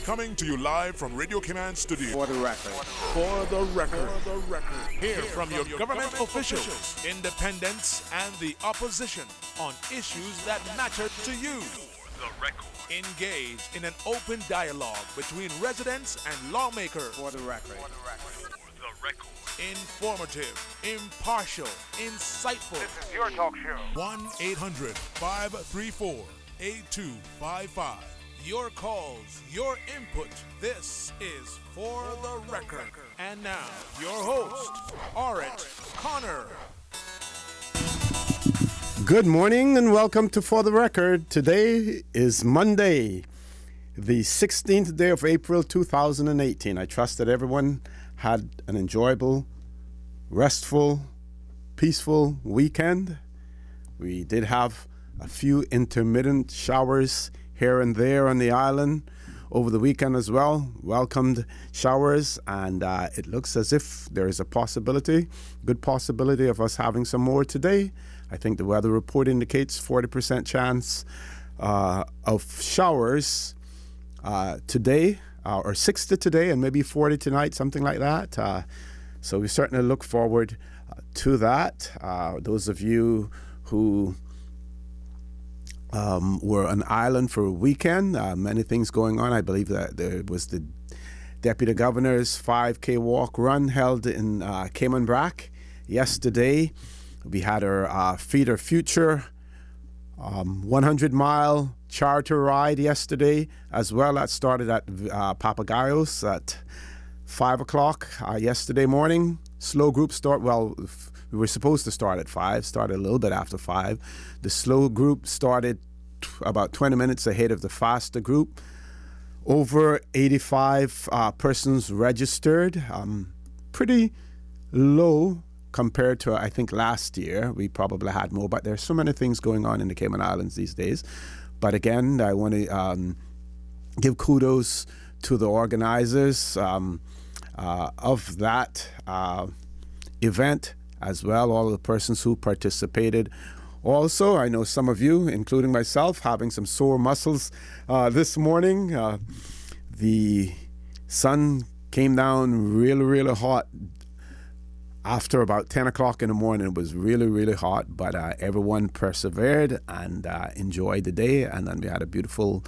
Coming to you live from Radio Cayman Studio. For the record. For the record. Hear from your government officials, independents, and the opposition on issues that matter to you. For the record. Engage in an open dialogue between residents and lawmakers. For the record. For the record. Informative, impartial, insightful. This is your talk show. 1-800-534-8255. Your calls, your input. This is For the Record. And now, your host, Orit Connor. Good morning and welcome to For the Record. Today is Monday, the 16th day of April 2018. I trust that everyone had an enjoyable, restful, peaceful weekend. We did have a few intermittent showers here and there on the island over the weekend as well. Welcomed showers, and it looks as if there is a good possibility of us having some more today. I think the weather report indicates 40% chance of showers today, or 60 today and maybe 40 tonight, something like that. So we certainly look forward to that. Those of you who were on island for a weekend, many things going on. I believe that there was the Deputy Governor's 5K walk run held in Cayman Brac yesterday. We had our Feed Our Future 100-mile charter ride yesterday as well. That started at Papagayos at 5 o'clock yesterday morning. Slow group start, well, we were supposed to start at 5, started a little bit after 5. The slow group started about 20 minutes ahead of the faster group. Over 85 persons registered, pretty low compared to, I think, last year. We probably had more, but there's so many things going on in the Cayman Islands these days. But again, I want to give kudos to the organizers of that event as well, all of the persons who participated. Also, I know some of you, including myself, having some sore muscles this morning. The sun came down really, really hot after about 10 o'clock in the morning. It was really, really hot, but everyone persevered and enjoyed the day. And then we had a beautiful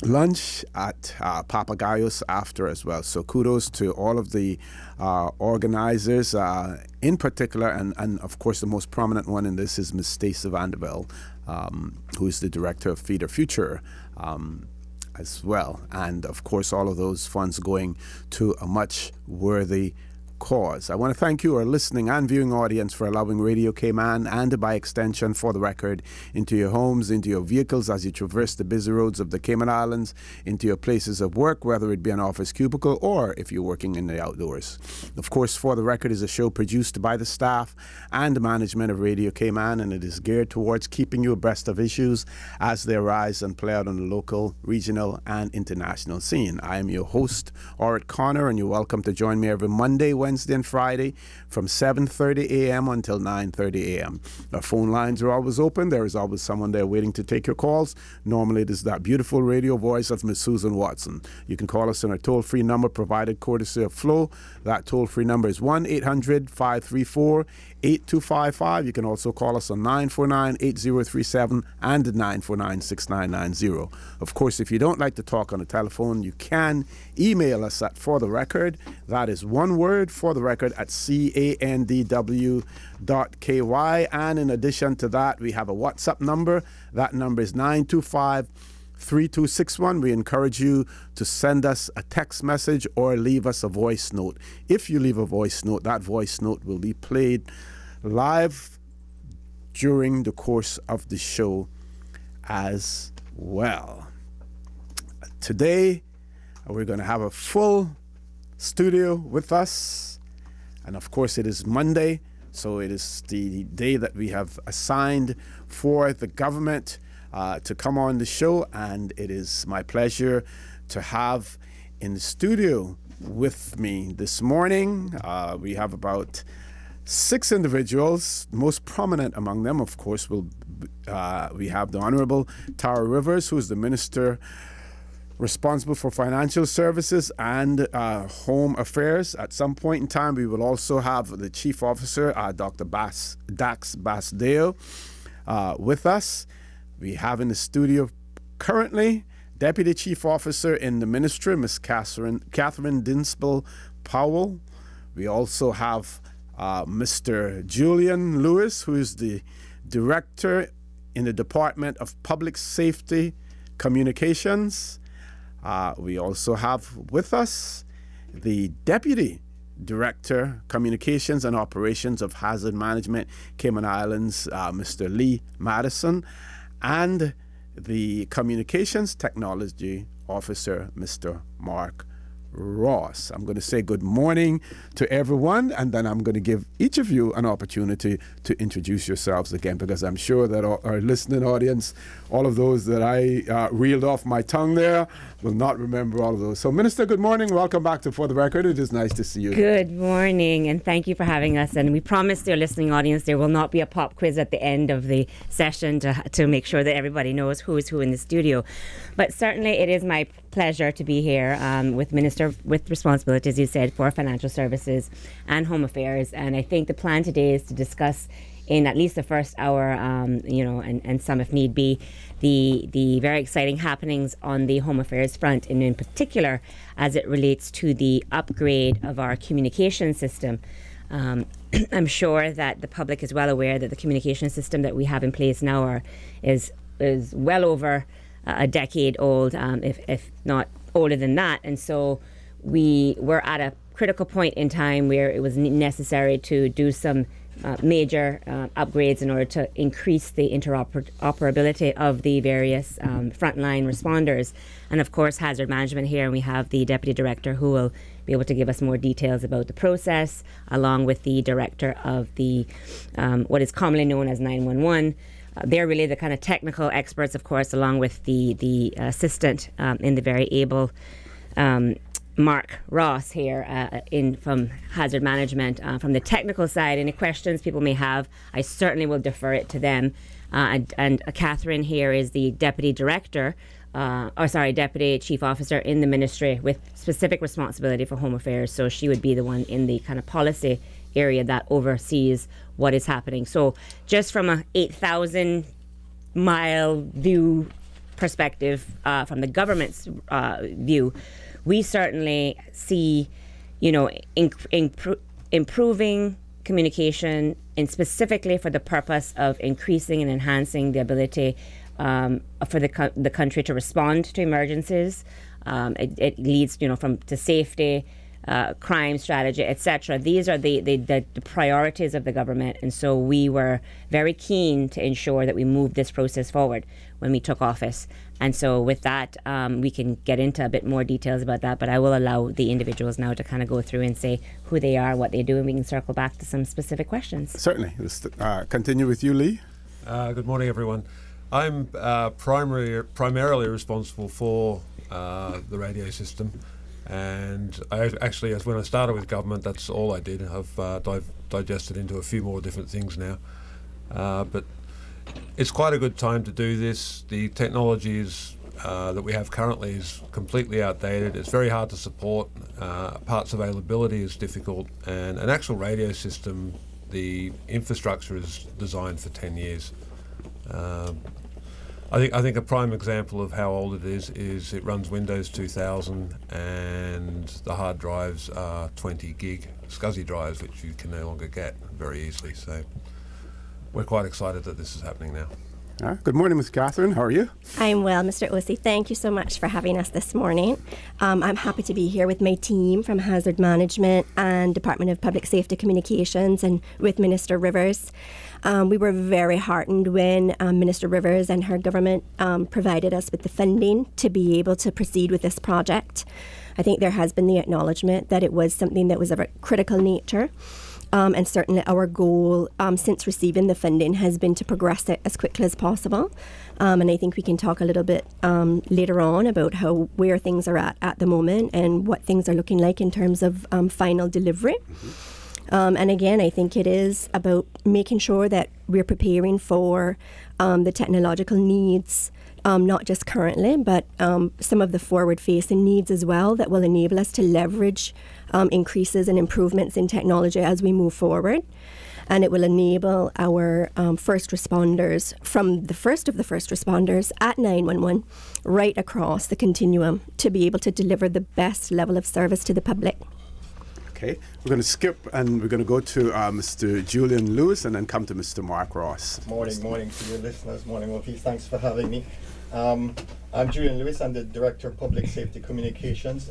lunch at Papagayos after as well. So kudos to all of the organizers in particular, and of course the most prominent one in this is Ms. Stacey Vanderbilt, who is the director of Feed Our Future as well. And of course all of those funds going to a much worthy cause. I want to thank you, our listening and viewing audience, for allowing Radio Cayman and by extension For the Record into your homes, into your vehicles as you traverse the busy roads of the Cayman Islands, into your places of work, whether it be an office cubicle or if you're working in the outdoors. Of course, For the Record is a show produced by the staff and management of Radio Cayman, and it is geared towards keeping you abreast of issues as they arise and play out on the local, regional, and international scene. I am your host, Orit Connor, and you're welcome to join me every Monday, Wednesday, and Friday from 7:30 a.m. until 9:30 a.m. Our phone lines are always open. There is always someone there waiting to take your calls. Normally, it is that beautiful radio voice of Miss Susan Watson. You can call us on our toll-free number provided courtesy of Flo. That toll-free number is 1-800-534-8255. You can also call us on 949-8037 and 949-6990. Of course, if you don't like to talk on the telephone, you can email us at For the Record. That is one word, For the Record, at candw.ky. And in addition to that, we have a WhatsApp number. That number is 925-3261. We encourage you to send us a text message or leave us a voice note. If you leave a voice note, that voice note will be played live during the course of the show as well. Today, we're going to have a full studio with us. And of course, it is Monday, so it is the day that we have assigned for the government to come on the show. And it is my pleasure to have in the studio with me this morning. We have about 6 individuals. Most prominent among them, of course, we have the Honorable Tara Rivers, who is the Minister responsible for financial services and home affairs. At some point in time, we will also have the Chief Officer, Dr. Dax Basdale, with us. We have in the studio currently Deputy Chief Officer in the Ministry, Ms. Catherine Dinsple Powell. We also have Mr. Julian Lewis, who is the Director in the Department of Public Safety Communications. We also have with us the Deputy Director, Communications and Operations of Hazard Management, Cayman Islands, Mr. Lee Madison, and the Communications Technology Officer, Mr. Mark Ross. I'm going to say good morning to everyone, and then I'm going to give each of you an opportunity to introduce yourselves again, because I'm sure that our listening audience, all of those that I reeled off my tongue there, will not remember all of those. So, Minister, good morning. Welcome back to For the Record. It is nice to see you. Good morning, and thank you for having us. And we promise to our listening audience there will not be a pop quiz at the end of the session to make sure that everybody knows who is who in the studio. But certainly it is my pleasure to be here with Minister with responsibility, as you said, for financial services and home affairs. And I think the plan today is to discuss in at least the first hour, and some if need be, the very exciting happenings on the home affairs front, and in particular as it relates to the upgrade of our communication system. I'm sure that the public is well aware that the communication system that we have in place now is well over a decade old, if not older than that. And so we were at a critical point in time where it was necessary to do some major upgrades in order to increase the interoperability of the various frontline responders. And of course, hazard management here, and we have the Deputy Director who will be able to give us more details about the process, along with the Director of the what is commonly known as 911. They're really the kind of technical experts, of course, along with the assistant in the very able Mark Ross here from Hazard Management. From the technical side, any questions people may have, I certainly will defer it to them. And Catherine here is the Deputy Director, Deputy Chief Officer in the Ministry with specific responsibility for home affairs. So she would be the one in the kind of policy area that oversees what is happening. So just from a 8,000 mile view perspective, from the government's view, we certainly see, improving communication, and specifically for the purpose of increasing and enhancing the ability for the country to respond to emergencies. It leads, to safety, crime strategy, etc. These are the priorities of the government, and so we were very keen to ensure that we moved this process forward when we took office. And so with that, we can get into a bit more details about that, but I will allow the individuals now to kind of go through and say who they are, what they do, and we can circle back to some specific questions. Certainly. Let's continue with you, Lee. Good morning, everyone. I'm primarily responsible for the radio system. And when I started with government, that's all I did. I've digested into a few more different things now. But it's quite a good time to do this. The technology that we have currently is completely outdated. It's very hard to support. Parts availability is difficult. And an actual radio system, the infrastructure is designed for 10 years. I think a prime example of how old it is it runs Windows 2000, and the hard drives are 20 gig SCSI drives, which you can no longer get very easily. So we're quite excited that this is happening now. Good morning, Ms. Catherine. How are you? I'm well, Mr. Osei. Thank you so much for having us this morning. I'm happy to be here with my team from Hazard Management and Department of Public Safety Communications, and with Minister Rivers. We were very heartened when Minister Rivers and her government provided us with the funding to be able to proceed with this project. I think there has been the acknowledgement that it was something that was of a critical nature. And certainly our goal since receiving the funding has been to progress it as quickly as possible. And I think we can talk a little bit later on about where things are at the moment and what things are looking like in terms of final delivery. And again, I think it is about making sure that we're preparing for the technological needs not just currently, but some of the forward-facing needs as well that will enable us to leverage increases and improvements in technology as we move forward. And it will enable our first responders, from the first of the first responders at 911, right across the continuum, to be able to deliver the best level of service to the public. Okay, we're going to skip and we're going to go to Mr. Julian Lewis and then come to Mr. Mark Ross. Morning to your listeners. Morning, Wolfie. Thanks for having me. I'm Julian Lewis. I'm the Director of Public Safety Communications.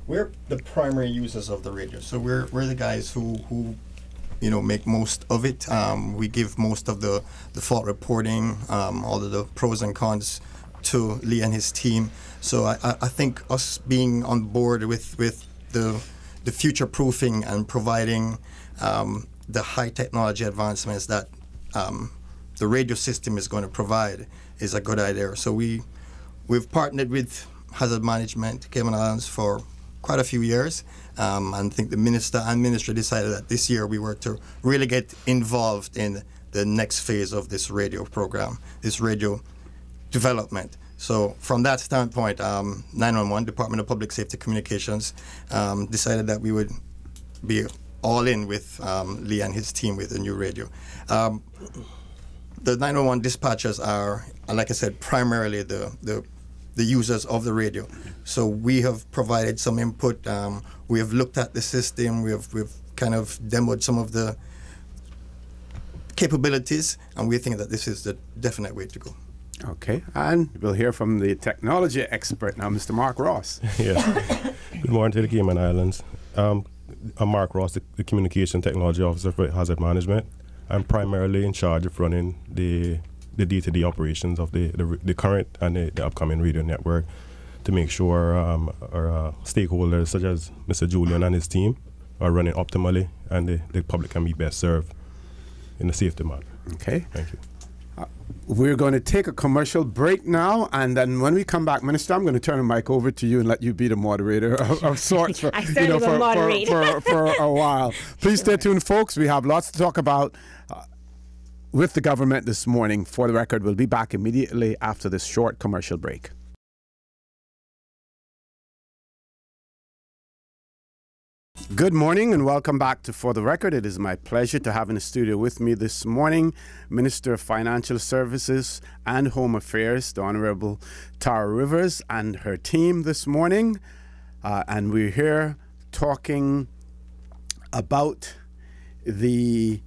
We're the primary users of the radio, so we're the guys who make most of it. We give most of the fault reporting, all of the pros and cons to Lee and his team. So I think us being on board with the future proofing and providing the high technology advancements that the radio system is going to provide is a good idea. So we've partnered with Hazard Management Cayman Islands for quite a few years, and I think the minister and ministry decided that this year we were to really get involved in the next phase of this radio program, this radio development. So from that standpoint, 911, Department of Public Safety Communications, decided that we would be all in with Lee and his team with the new radio. The 911 dispatchers are, like I said, primarily the users of the radio. So we have provided some input. We have looked at the system. We've kind of demoed some of the capabilities, and we think that this is the definite way to go. Okay, and we'll hear from the technology expert now, Mr. Mark Ross. Yes. Good morning to the Cayman Islands. I'm Mark Ross, the Communication Technology Officer for Hazard Management. I'm primarily in charge of running the day-to-day operations of the current and the upcoming radio network to make sure our stakeholders, such as Mr. Julian and his team, are running optimally and the public can be best served in a safety manner. Okay. Thank you. We're going to take a commercial break now, and then when we come back, Minister, I'm going to turn the mic over to you and let you be the moderator of sorts for, for a while. Please stay tuned, folks. We have lots to talk about with the government this morning. For the record, we'll be back immediately after this short commercial break. Good morning and welcome back to For the Record. It is my pleasure to have in the studio with me this morning Minister of Financial Services and Home Affairs, the Honorable Tara Rivers, and her team this morning. And we're here talking about the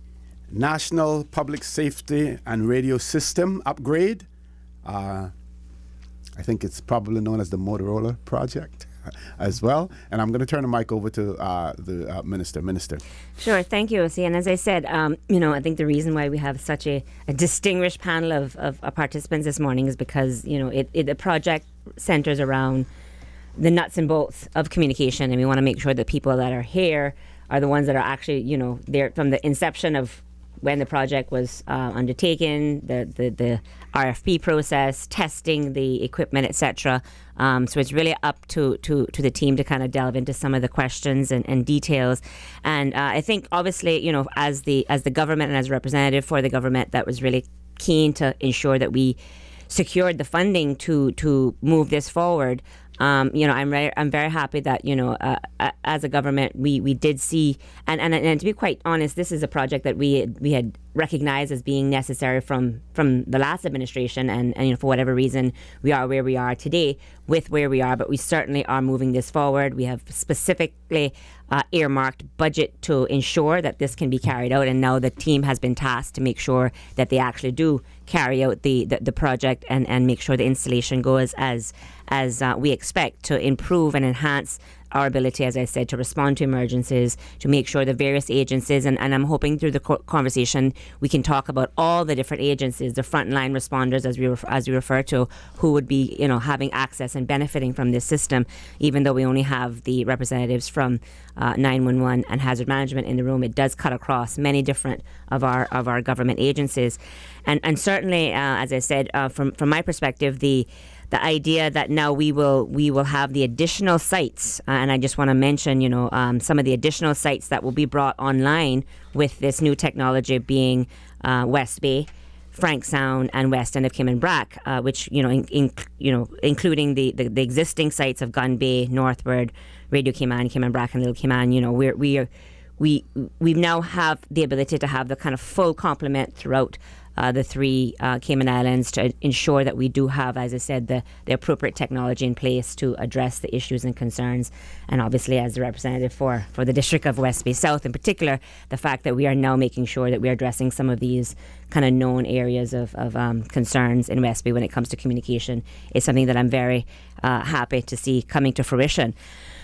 National Public Safety and Radio System upgrade. I think it's probably known as the Motorola project as well. And I'm going to turn the mic over to the Minister. Sure, thank you, Osi. And as I said, I think the reason why we have such a distinguished panel of participants this morning is because, the project centers around the nuts and bolts of communication. And we want to make sure that people that are here are the ones that are actually, there from the inception of when the project was undertaken, the RFP process, testing the equipment, etc. So it's really up to the team to kind of delve into some of the questions and details. And I think obviously, as the government and as a representative for the government, that was really keen to ensure that we secured the funding to move this forward. I'm very happy that as a government we did see and to be quite honest, this is a project that we had recognized as being necessary from the last administration, and for whatever reason we are where we are today with where we are, but we certainly are moving this forward. We have specifically earmarked budget to ensure that this can be carried out, and now the team has been tasked to make sure that they actually do carry out the project and make sure the installation goes as we expect, to improve and enhance our ability, as I said, to respond to emergencies, to make sure the various agencies, and I'm hoping through the conversation we can talk about all the different agencies, the frontline responders, as we refer to, who would be having access and benefiting from this system, even though we only have the representatives from 911 and hazard management in the room. It does cut across many different of our government agencies, and certainly, as I said, from my perspective, the idea that now we will have the additional sites, and I just want to mention, some of the additional sites that will be brought online with this new technology being West Bay, Frank Sound and west end of Cayman Brac, which including the existing sites of Gun Bay, Northward, Radio Cayman, Cayman Brac, and Little Cayman. We now have the ability to have the kind of full complement throughout the three Cayman Islands to ensure that we do have, as I said, the appropriate technology in place to address the issues and concerns. And obviously, as the representative for the District of West Bay South in particular, the fact that we are now making sure that we are addressing some of these kind of known areas of concerns in West Bay when it comes to communication is something that I'm very happy to see coming to fruition.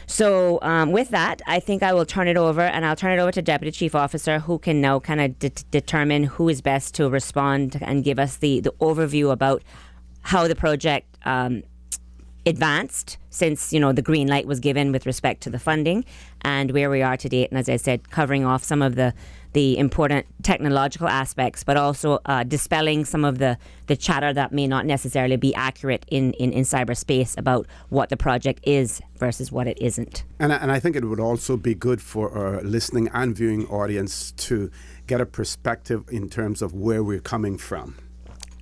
So with that, I think I will turn it over, and I'll turn it over to Deputy Chief Officer, who can now kind of determine who is best to respond and give us the overview about how the project advanced since the green light was given with respect to the funding and where we are to date. And as I said, covering off some of the important technological aspects, but also dispelling some of the chatter that may not necessarily be accurate in cyberspace about what the project is versus what it isn't. And I think it would also be good for our listening and viewing audience to get a perspective in terms of where we're coming from.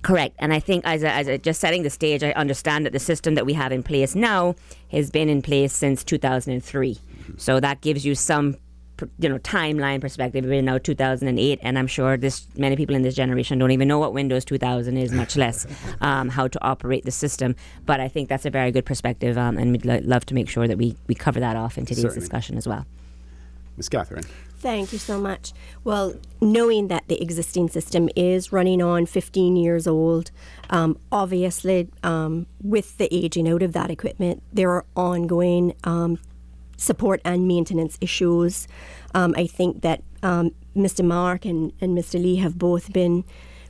Correct. And I think as just setting the stage, I understand that the system that we have in place now has been in place since 2003. So that gives you some timeline perspective. We're now 2008, and I'm sure many people in this generation don't even know what Windows 2000 is, much less how to operate the system. But I think that's a very good perspective, and we'd love to make sure that we cover that off in today's discussion as well. Ms. Catherine. Thank you so much. Well, knowing that the existing system is running on 15 years old, obviously with the aging out of that equipment, there are ongoing support and maintenance issues. I think that Mr. Mark and Mr. Lee have both been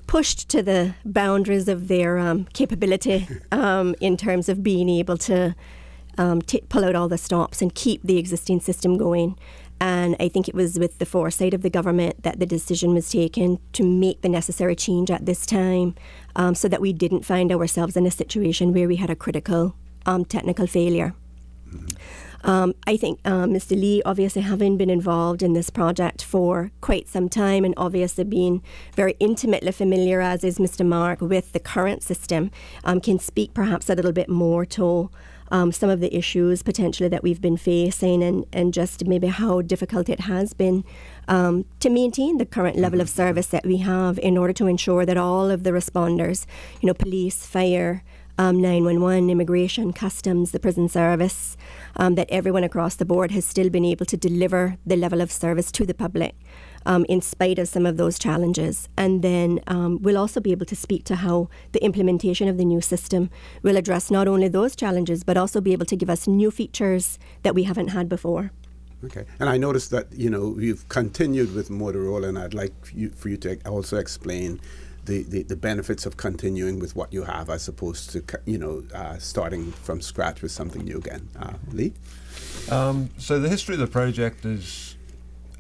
pushed to the boundaries of their capability in terms of being able to pull out all the stops and keep the existing system going. And I think it was with the foresight of the government that the decision was taken to make the necessary change at this time so that we didn't find ourselves in a situation where we had a critical technical failure. I think Mr. Lee, obviously having been involved in this project for quite some time and obviously being very intimately familiar, as is Mr. Mark, with the current system, can speak perhaps a little bit more to some of the issues potentially that we've been facing and just maybe how difficult it has been to maintain the current level of service that we have in order to ensure that all of the responders, police, fire, 911, immigration, customs, the prison service, that everyone across the board has still been able to deliver the level of service to the public in spite of some of those challenges. And then we'll also be able to speak to how the implementation of the new system will address not only those challenges, but also be able to give us new features that we haven't had before. Okay. And I noticed that, you've continued with Motorola, and I'd like for you to also explain the benefits of continuing with what you have as opposed to, starting from scratch with something new again. Lee? So the history of the project is,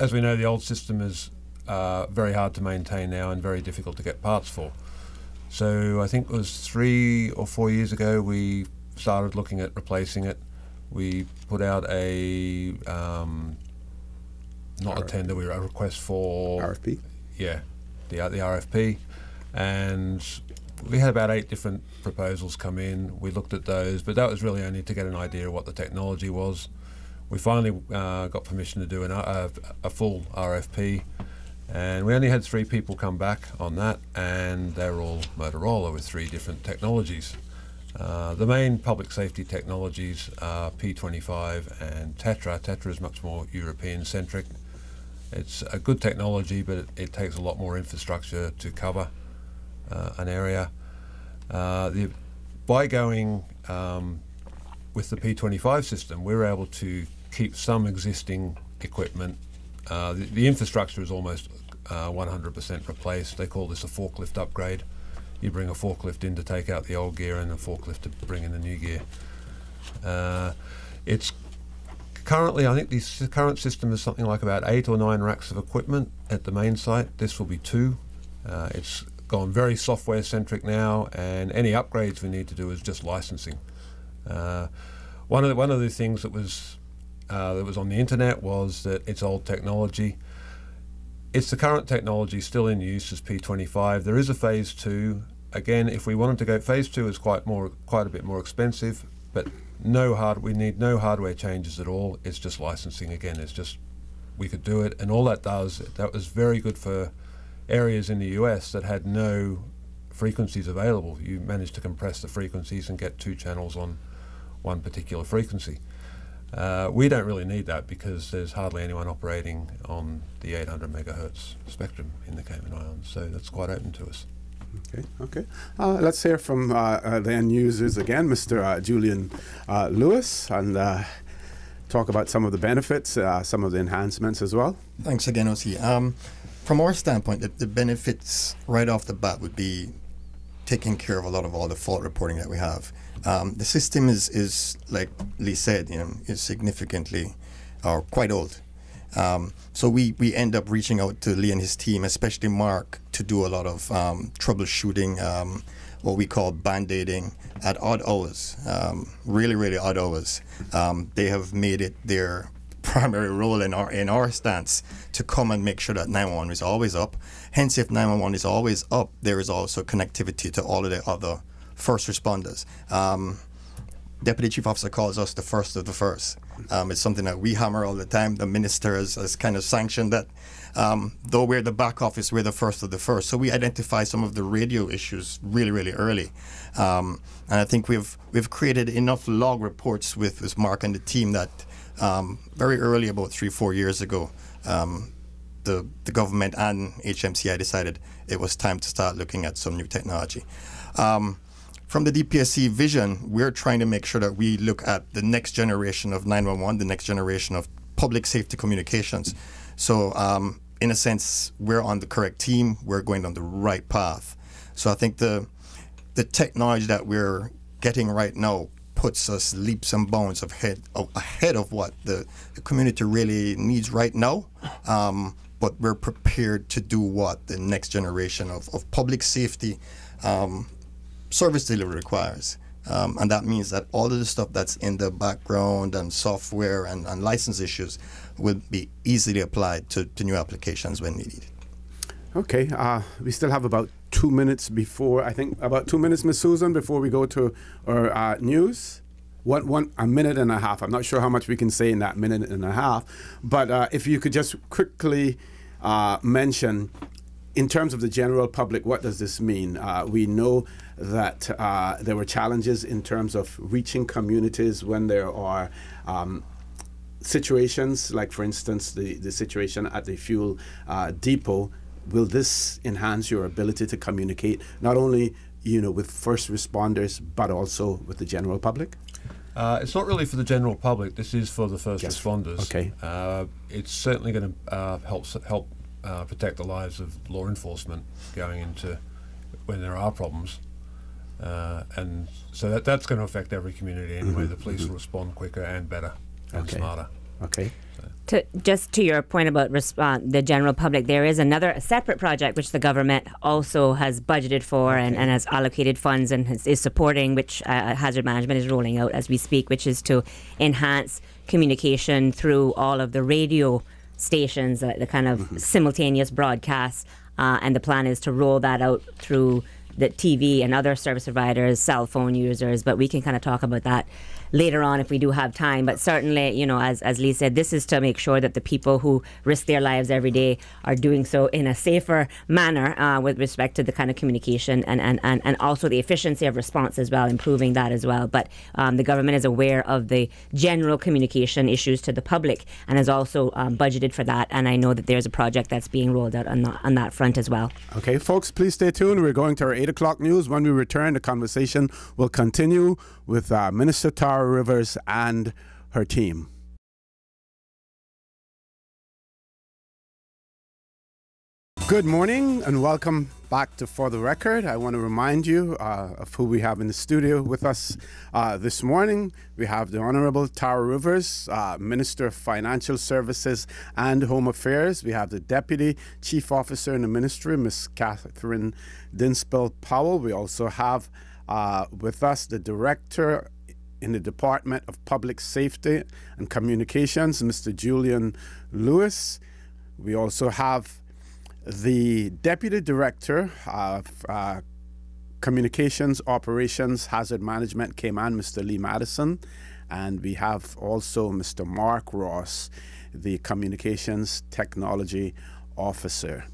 as we know, the old system is very hard to maintain now and very difficult to get parts for. So I think it was 3 or 4 years ago we started looking at replacing it. We put out a, not a tender, a request for... RFP? Yeah, the RFP. And we had about 8 different proposals come in. We looked at those, but that was really only to get an idea of what the technology was. We finally got permission to do a full RFP, and we only had 3 people come back on that, and they're all Motorola with 3 different technologies. The main public safety technologies are P25 and Tetra. Tetra is much more European-centric. It's a good technology, but it takes a lot more infrastructure to cover an area. By going with the P25 system, we're able to keep some existing equipment. The infrastructure is almost 100% replaced. They call this a forklift upgrade. You bring a forklift in to take out the old gear and a forklift to bring in the new gear. It's currently, I think the current system is something like about 8 or 9 racks of equipment at the main site. This will be 2. It's gone very software centric now, and any upgrades we need to do is just licensing. One of the things that was on the internet was that it's old technology. It's the current technology still in use as P25. There is a phase 2. Again, if we wanted to go, phase 2 is quite a bit more expensive, but we need no hardware changes at all. It's just licensing again. It's just, we could do it, and all that does, that was very good for areas in the US that had no frequencies available. You managed to compress the frequencies and get 2 channels on one particular frequency. We don't really need that because there's hardly anyone operating on the 800 megahertz spectrum in the Cayman Islands, so that's quite open to us. Okay. Let's hear from the end users again, Mr. Julian Lewis, and talk about some of the benefits, some of the enhancements as well. Thanks again, OC. From our standpoint, the benefits right off the bat would be taking care of a lot of all the fault reporting that we have. The system is like Lee said, is significantly or quite old. So we end up reaching out to Lee and his team, especially Mark, to do a lot of troubleshooting, what we call band-aiding at odd hours, really odd hours. They have made it their primary role in our stance to come and make sure that 911 is always up. Hence, if 911 is always up, there is also connectivity to all of the other first responders. Deputy Chief Officer calls us the first of the first. It's something that we hammer all the time. The minister has kind of sanctioned that. Though we're the back office, we're the first of the first. So we identify some of the radio issues really early. And I think we've created enough log reports with Mark and the team that very early, about 3-4 years ago, the government and HMCI decided it was time to start looking at some new technology. From the DPSC vision, we're trying to make sure that we look at the next generation of 911, the next generation of public safety communications. So in a sense, we're on the correct team. We're going down the right path. So I think the technology that we're getting right now puts us leaps and bounds ahead of what the community really needs right now. But we're prepared to do what the next generation of public safety service delivery requires. And that means that all of the stuff that's in the background and software and license issues will be easily applied to new applications when needed. Okay, we still have about 2 minutes before, I think about 2 minutes, Ms. Susan, before we go to our news. A minute and a half. I'm not sure how much we can say in that minute and a half, but if you could just quickly mention, in terms of the general public, what does this mean? We know that there were challenges in terms of reaching communities when there are situations, like for instance, the situation at the fuel depot. Will this enhance your ability to communicate not only with first responders but also with the general public? It's not really for the general public. This is for the first responders. Okay. It's certainly going to help protect the lives of law enforcement going into when there are problems. And so that's going to affect every community anyway. The police will respond quicker and better and smarter. Okay. Just to your point about the general public, there is a separate project which the government also has budgeted for and has allocated funds and is supporting, which Hazard Management is rolling out as we speak, which is to enhance communication through all of the radio stations, the kind of simultaneous broadcasts, and the plan is to roll that out through the TV and other service providers, cell phone users, but we can kind of talk about that later on if we do have time. But certainly, as Lee said, this is to make sure that the people who risk their lives every day are doing so in a safer manner with respect to the kind of communication and also the efficiency of response as well, improving that as well. But the government is aware of the general communication issues to the public and has also budgeted for that. And I know that there's a project that's being rolled out on that front as well. Okay, folks, please stay tuned. We're going to our 8 o'clock news. When we return, the conversation will continue with Minister Tara Rivers and her team. Good morning and welcome back to For the Record. I want to remind you of who we have in the studio with us this morning. We have the Honorable Tara Rivers, Minister of Financial Services and Home Affairs. We have the Deputy Chief Officer in the Ministry, Ms. Catherine Dinspel-Powell. We also have with us the Director in the Department of Public Safety and Communications, Mr. Julian Lewis. We also have the Deputy Director of Communications Operations Hazard Management, Cayman, Mr. Lee Madison, and we have also Mr. Mark Ross, the Communications Technology Officer.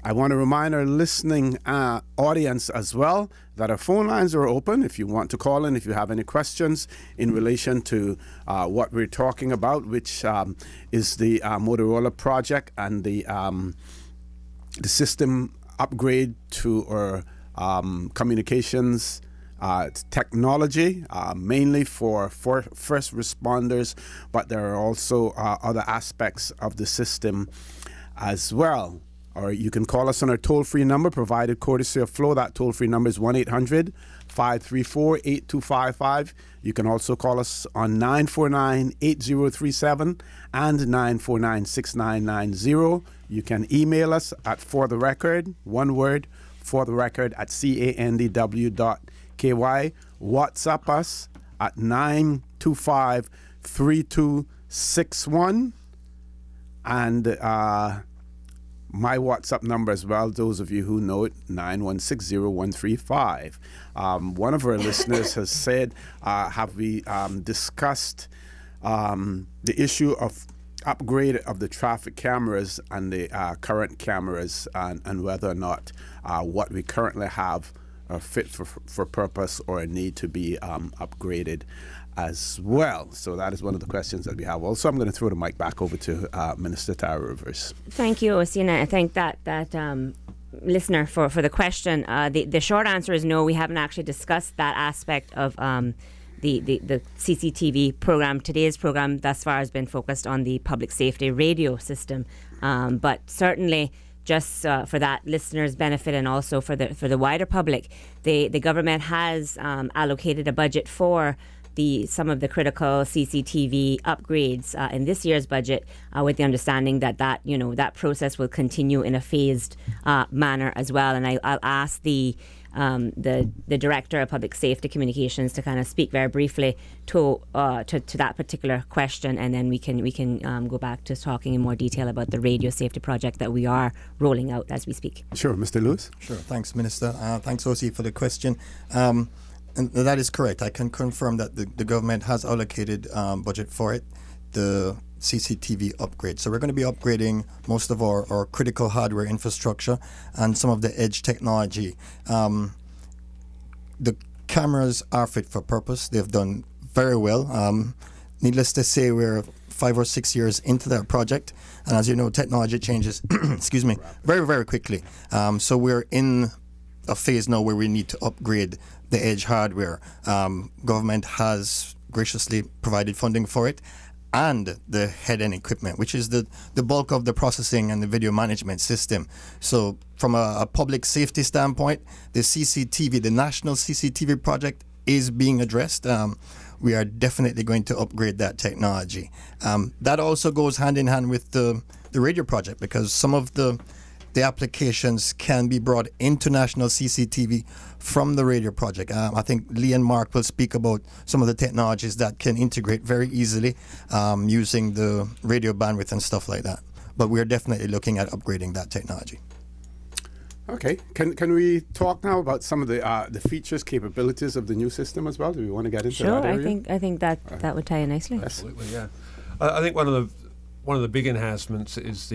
I want to remind our listening audience as well that our phone lines are open if you want to call in, if you have any questions in relation to what we're talking about, which is the Motorola project and the system upgrade to our communications technology, mainly for first responders, but there are also other aspects of the system as well. Or you can call us on our toll-free number provided courtesy of Flow. That toll-free number is 1-800-534-8255. You can also call us on 949-8037 and 949-6990. You can email us at fortherecord, one word, fortherecord at candw.ky. WhatsApp us at 925-3261. And my WhatsApp number as well, those of you who know it, 9160135. One of our listeners has said, have we discussed the issue of upgrade of the traffic cameras and the current cameras and whether or not what we currently have are fit for purpose or need to be upgraded as well. So that is one of the questions that we have. Also, I'm going to throw the mic back over to Minister Tara Rivers. Thank you, Osina. I thank that listener for the question. The short answer is no, we haven't actually discussed that aspect of the CCTV program. Today's program thus far has been focused on the public safety radio system, but certainly just for that listener's benefit and also for the wider public, the government has allocated a budget for some of the critical CCTV upgrades in this year's budget, with the understanding that process will continue in a phased manner as well. And I'll ask the Director of Public Safety Communications to kind of speak very briefly to that particular question, and then we can go back to talking in more detail about the radio safety project that we are rolling out as we speak. Sure, Mr. Lewis. Sure, thanks, Minister. Thanks, OC, for the question. And that is correct. I can confirm that the government has allocated budget for it, the CCTV upgrade. So we're going to be upgrading most of our critical hardware infrastructure and some of the edge technology. The cameras are fit for purpose. They've done very well. Needless to say, we're 5 or 6 years into that project. And as you know, technology changes, excuse me, very, very quickly. So we're in a phase now where we need to upgrade the edge hardware. Government has graciously provided funding for it, and the head-end equipment, which is the bulk of the processing and the video management system. So from a public safety standpoint, the CCTV, the national CCTV project is being addressed. We are definitely going to upgrade that technology. That also goes hand in hand with the radio project, because some of the applications can be brought into national CCTV from the radio project. I think Lee and Mark will speak about some of the technologies that can integrate very easily using the radio bandwidth and stuff like that. But we're definitely looking at upgrading that technology. Okay. Can we talk now about some of the features, capabilities of the new system as well? Do we want to get into that area? Sure. I think that would tie in nicely. Absolutely, yeah. I think one of the big enhancements is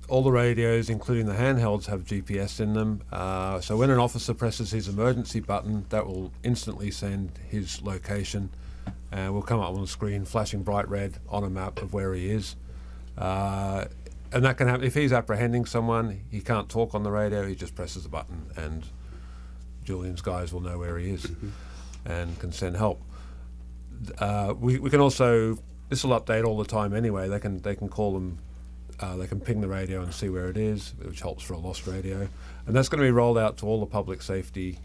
all the radios, including the handhelds, have GPS in them. So when an officer presses his emergency button, that will instantly send his location, and will come up on the screen, flashing bright red on a map of where he is. And that can happen if he's apprehending someone. He can't talk on the radio. He just presses the button, and Julian's guys will know where he is and can send help. We can also, this will update all the time anyway. They can call them. They can ping the radio and see where it is, which helps for a lost radio. And that's going to be rolled out to all the public safety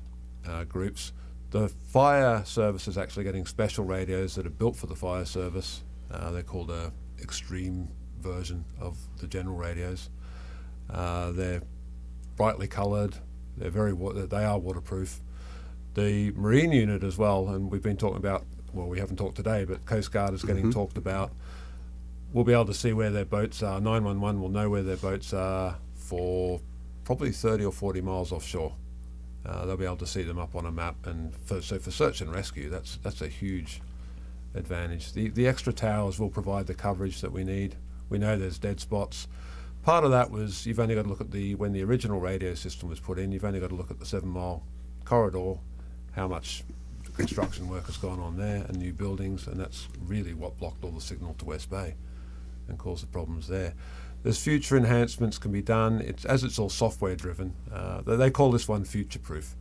groups. The fire service is actually getting special radios that are built for the fire service. They're called a extreme version of the general radios. They're brightly coloured. They are waterproof. The marine unit as well, and we've been talking about, well, we haven't talked today, but Coast Guard is getting talked about. We'll be able to see where their boats are. 911 will know where their boats are for probably 30 or 40 miles offshore. They'll be able to see them up on a map, and so for search and rescue, that's a huge advantage. The extra towers will provide the coverage that we need. We know there's dead spots. Part of that was you've only got to look at when the original radio system was put in, you've only got to look at the 7-mile corridor, how much construction work has gone on there and new buildings, and that's really what blocked all the signal to West Bay and caused the problems there. There's future enhancements can be done. It's all software driven. They call this one future proof.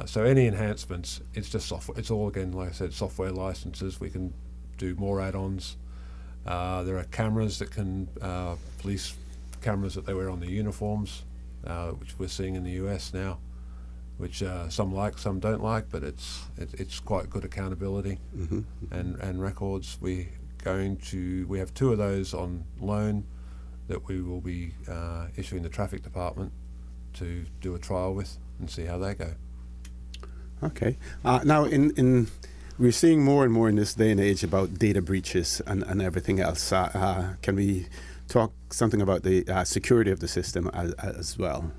So any enhancements, it's just software. It's all, again, like I said, software licenses. We can do more add-ons. There are cameras that can, police cameras that they wear on their uniforms, which we're seeing in the US now, which some like, some don't like, but it's quite good accountability and records. We have 2 of those on loan that we will be issuing the traffic department to do a trial with and see how they go. Okay. Now, we're seeing more and more in this day and age about data breaches and everything else. Can we talk something about the security of the system as well?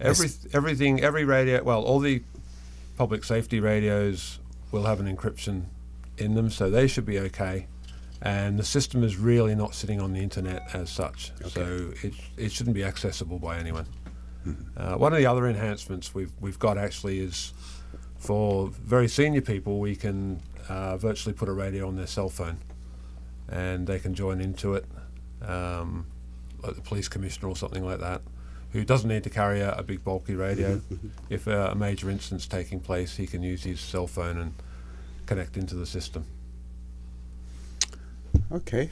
Every radio, well, all the public safety radios will have an encryption in them, so they should be okay. And the system is really not sitting on the internet as such, so it shouldn't be accessible by anyone. One of the other enhancements we've got actually is for very senior people, we can virtually put a radio on their cell phone, and they can join into it, like the police commissioner or something like that, who doesn't need to carry a big bulky radio. If a major incident's taking place, he can use his cell phone and connect into the system. Okay.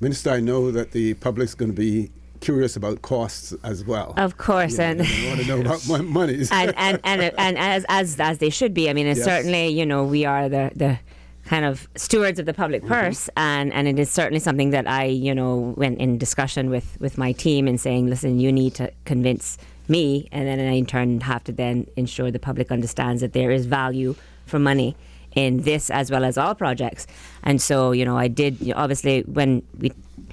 Minister, I know that the public's going to be curious about costs as well. Of course, and they want to know about monies. and as they should be. I mean, it's certainly, we are the kind of stewards of the public purse, and it is certainly something that I, went in discussion with my team and saying, listen, you need to convince me, and then I in turn have to then ensure the public understands that there is value for money in this as well as all projects. And so, I did, obviously, when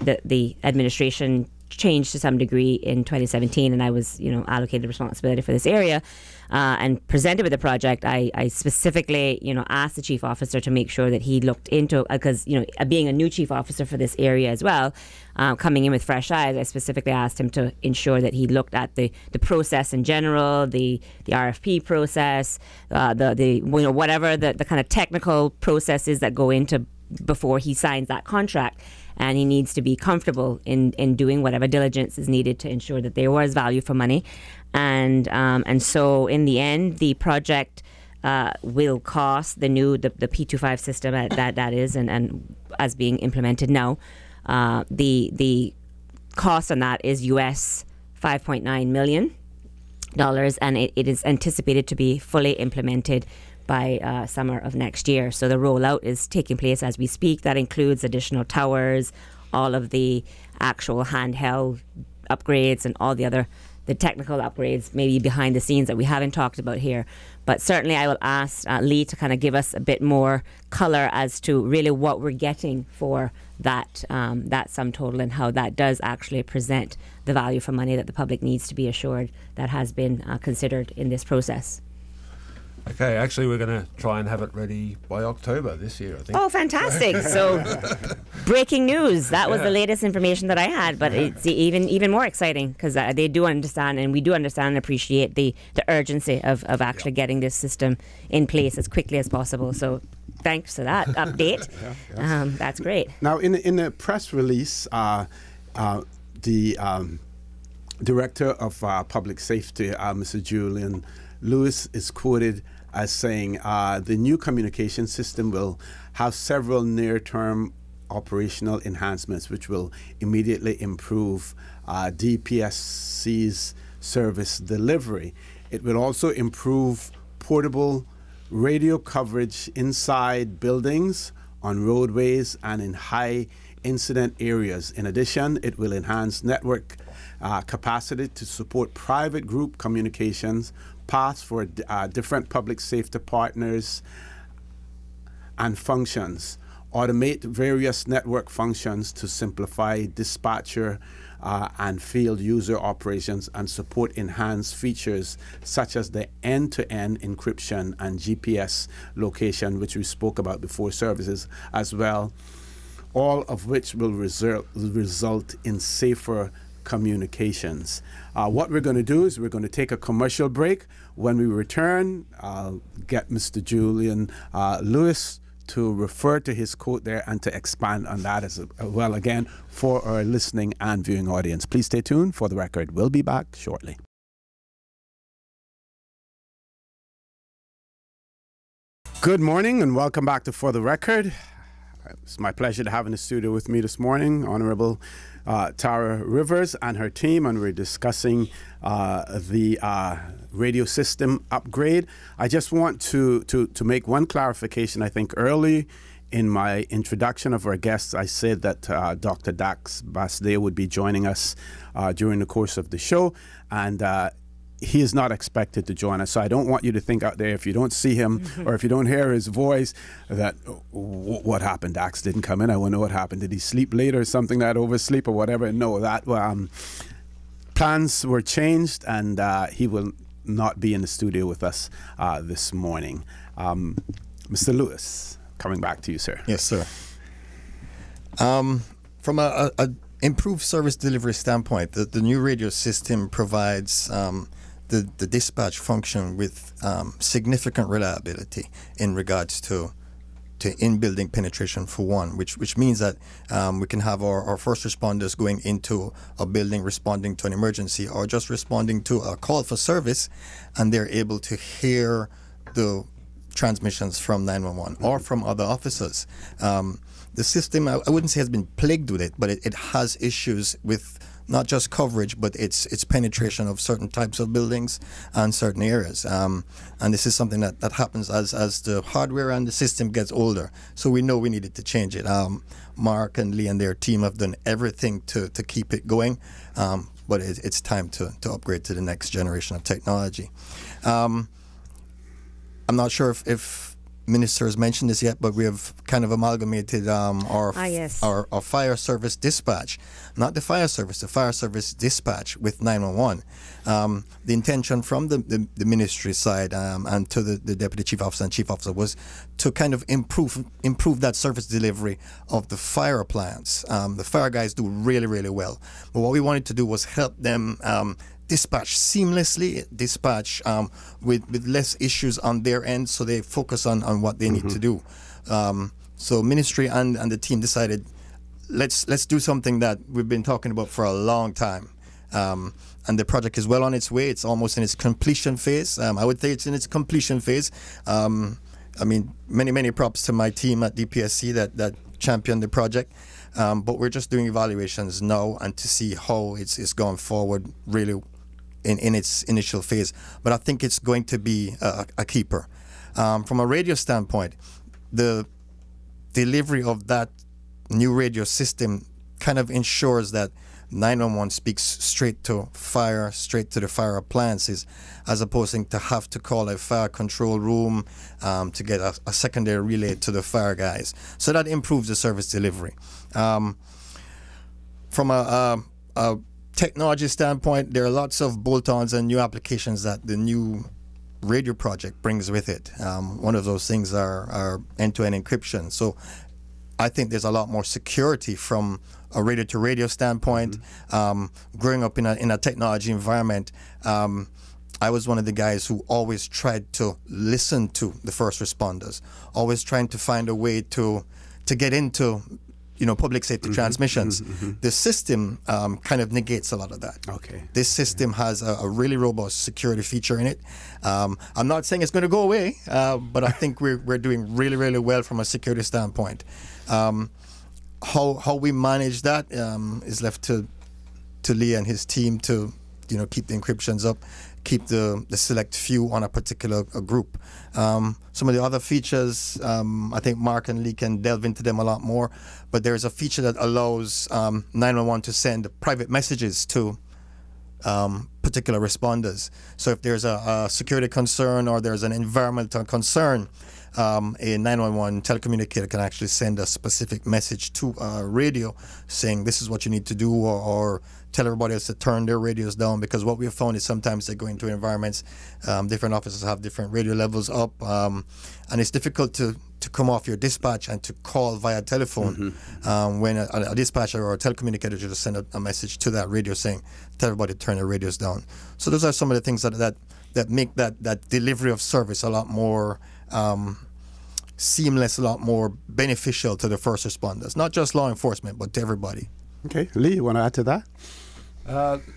the administration changed to some degree in 2017, and I was, allocated responsibility for this area and presented with the project, I specifically, asked the chief officer to make sure that he looked into, because, being a new chief officer for this area as well, coming in with fresh eyes, I specifically asked him to ensure that he looked at the process in general, the RFP process, whatever the kind of technical processes that go into before he signs that contract. And he needs to be comfortable in doing whatever diligence is needed to ensure that there was value for money. And so in the end, the project will cost the P25 system that is and as being implemented now. The cost on that is US $5.9 million, and it is anticipated to be fully implemented by summer of next year. So the rollout is taking place as we speak. That includes additional towers, all of the actual handheld upgrades and all the technical upgrades, maybe behind the scenes that we haven't talked about here. But certainly I will ask Lee to kind of give us a bit more color as to really what we're getting for that sum total and how that does actually present the value for money that the public needs to be assured that has been considered in this process. Okay, actually we're going to try and have it ready by October this year, I think. Oh, fantastic. So breaking news. That was the latest information that I had, but it's even more exciting because they do understand, and we do understand and appreciate the urgency of actually getting this system in place as quickly as possible. So thanks for that update. That's great. Now, in the press release, the Director of Public Safety, Mr. Julian Lewis, is quoted as saying the new communication system will have several near-term operational enhancements which will immediately improve DPSC's service delivery. It will also improve portable radio coverage inside buildings, on roadways, and in high incident areas. In addition, it will enhance network capacity to support private group communications paths for different public safety partners and functions. automate various network functions to simplify dispatcher and field user operations, and support enhanced features such as the end-to-end encryption and GPS location, which we spoke about before, services as well, all of which will result in safer communications. What we're going to do is we're going to take a commercial break. When we return, I'll get Mr. Julian Lewis to refer to his quote there and to expand on that as well again for our listening and viewing audience. Please stay tuned. For the record, we'll be back shortly. Good morning and welcome back to For the Record. It's my pleasure to have in the studio with me this morning Honorable Tara Rivers and her team, and we're discussing the radio system upgrade. I just want to make one clarification. I think early in my introduction of our guests, I said that Dr. Dax Basdeo would be joining us during the course of the show, and he is not expected to join us. So I don't want you to think out there, if you don't see him or if you don't hear his voice, that what happened? Dax didn't come in. I want to know what happened. Did he sleep late or something, that oversleep or whatever? No, that plans were changed, and he will not be in the studio with us this morning. Mr. Lewis, coming back to you, sir. Yes, sir. From a improved service delivery standpoint, the new radio system provides the dispatch function with significant reliability in regards to in-building penetration, for one, which means that we can have our first responders going into a building responding to an emergency or just responding to a call for service, and they're able to hear the transmissions from 911 or from other officers. The system, I wouldn't say has been plagued with it, but it has issues with not just coverage, but its penetration of certain types of buildings and certain areas. And this is something that happens as the hardware and the system gets older. So we know we needed to change it. Mark and Lee and their team have done everything to keep it going, but it's time to upgrade to the next generation of technology. I'm not sure if Minister has mentioned this yet, but we have kind of amalgamated our fire service dispatch, not the fire service dispatch with 911. The intention from the ministry side and to the deputy chief officer and chief officer was to kind of improve that service delivery of the fire appliance. The fire guys do really, really well, but what we wanted to do was help them dispatch seamlessly, with less issues on their end, so they focus on what they need to do. So ministry and the team decided, let's do something that we've been talking about for a long time. And the project is well on its way. It's almost in its completion phase. I would say it's in its completion phase. I mean, many props to my team at DPSC that championed the project. But we're just doing evaluations now and to see how it's going forward, really in its initial phase. But I think it's going to be a keeper. From a radio standpoint, the delivery of that new radio system kind of ensures that 911 speaks straight to the fire appliances, as opposed to have to call a fire control room to get a secondary relay to the fire guys. So that improves the service delivery. From a technology standpoint, there are lots of bolt-ons and new applications that the new radio project brings with it. One of those things are end-to-end encryption. So I think there's a lot more security from a radio-to-radio standpoint. Growing up in a technology environment, I was one of the guys who always tried to listen to the first responders, always trying to find a way to get into public safety transmissions. The system kind of negates a lot of that. Okay. This system has a really robust security feature in it. I'm not saying it's going to go away, but I think we're doing really, really well from a security standpoint. How we manage that is left to Lee and his team to keep the encryptions up, keep the select few on a particular group. Some of the other features, I think Mark and Lee can delve into them a lot more, but there's a feature that allows 911 to send private messages to particular responders. So if there's a security concern or there's an environmental concern, a 911 telecommunicator can actually send a specific message to a radio saying this is what you need to do, or tell everybody else to turn their radios down, because what we have found is sometimes they go into environments, different officers have different radio levels up, and it's difficult to come off your dispatch and to call via telephone when a dispatcher or a telecommunicator just send a message to that radio saying tell everybody to turn their radios down. So those are some of the things that make that delivery of service a lot more seamless, a lot more beneficial to the first responders, not just law enforcement, but to everybody. Okay, Lee, you want to add to that?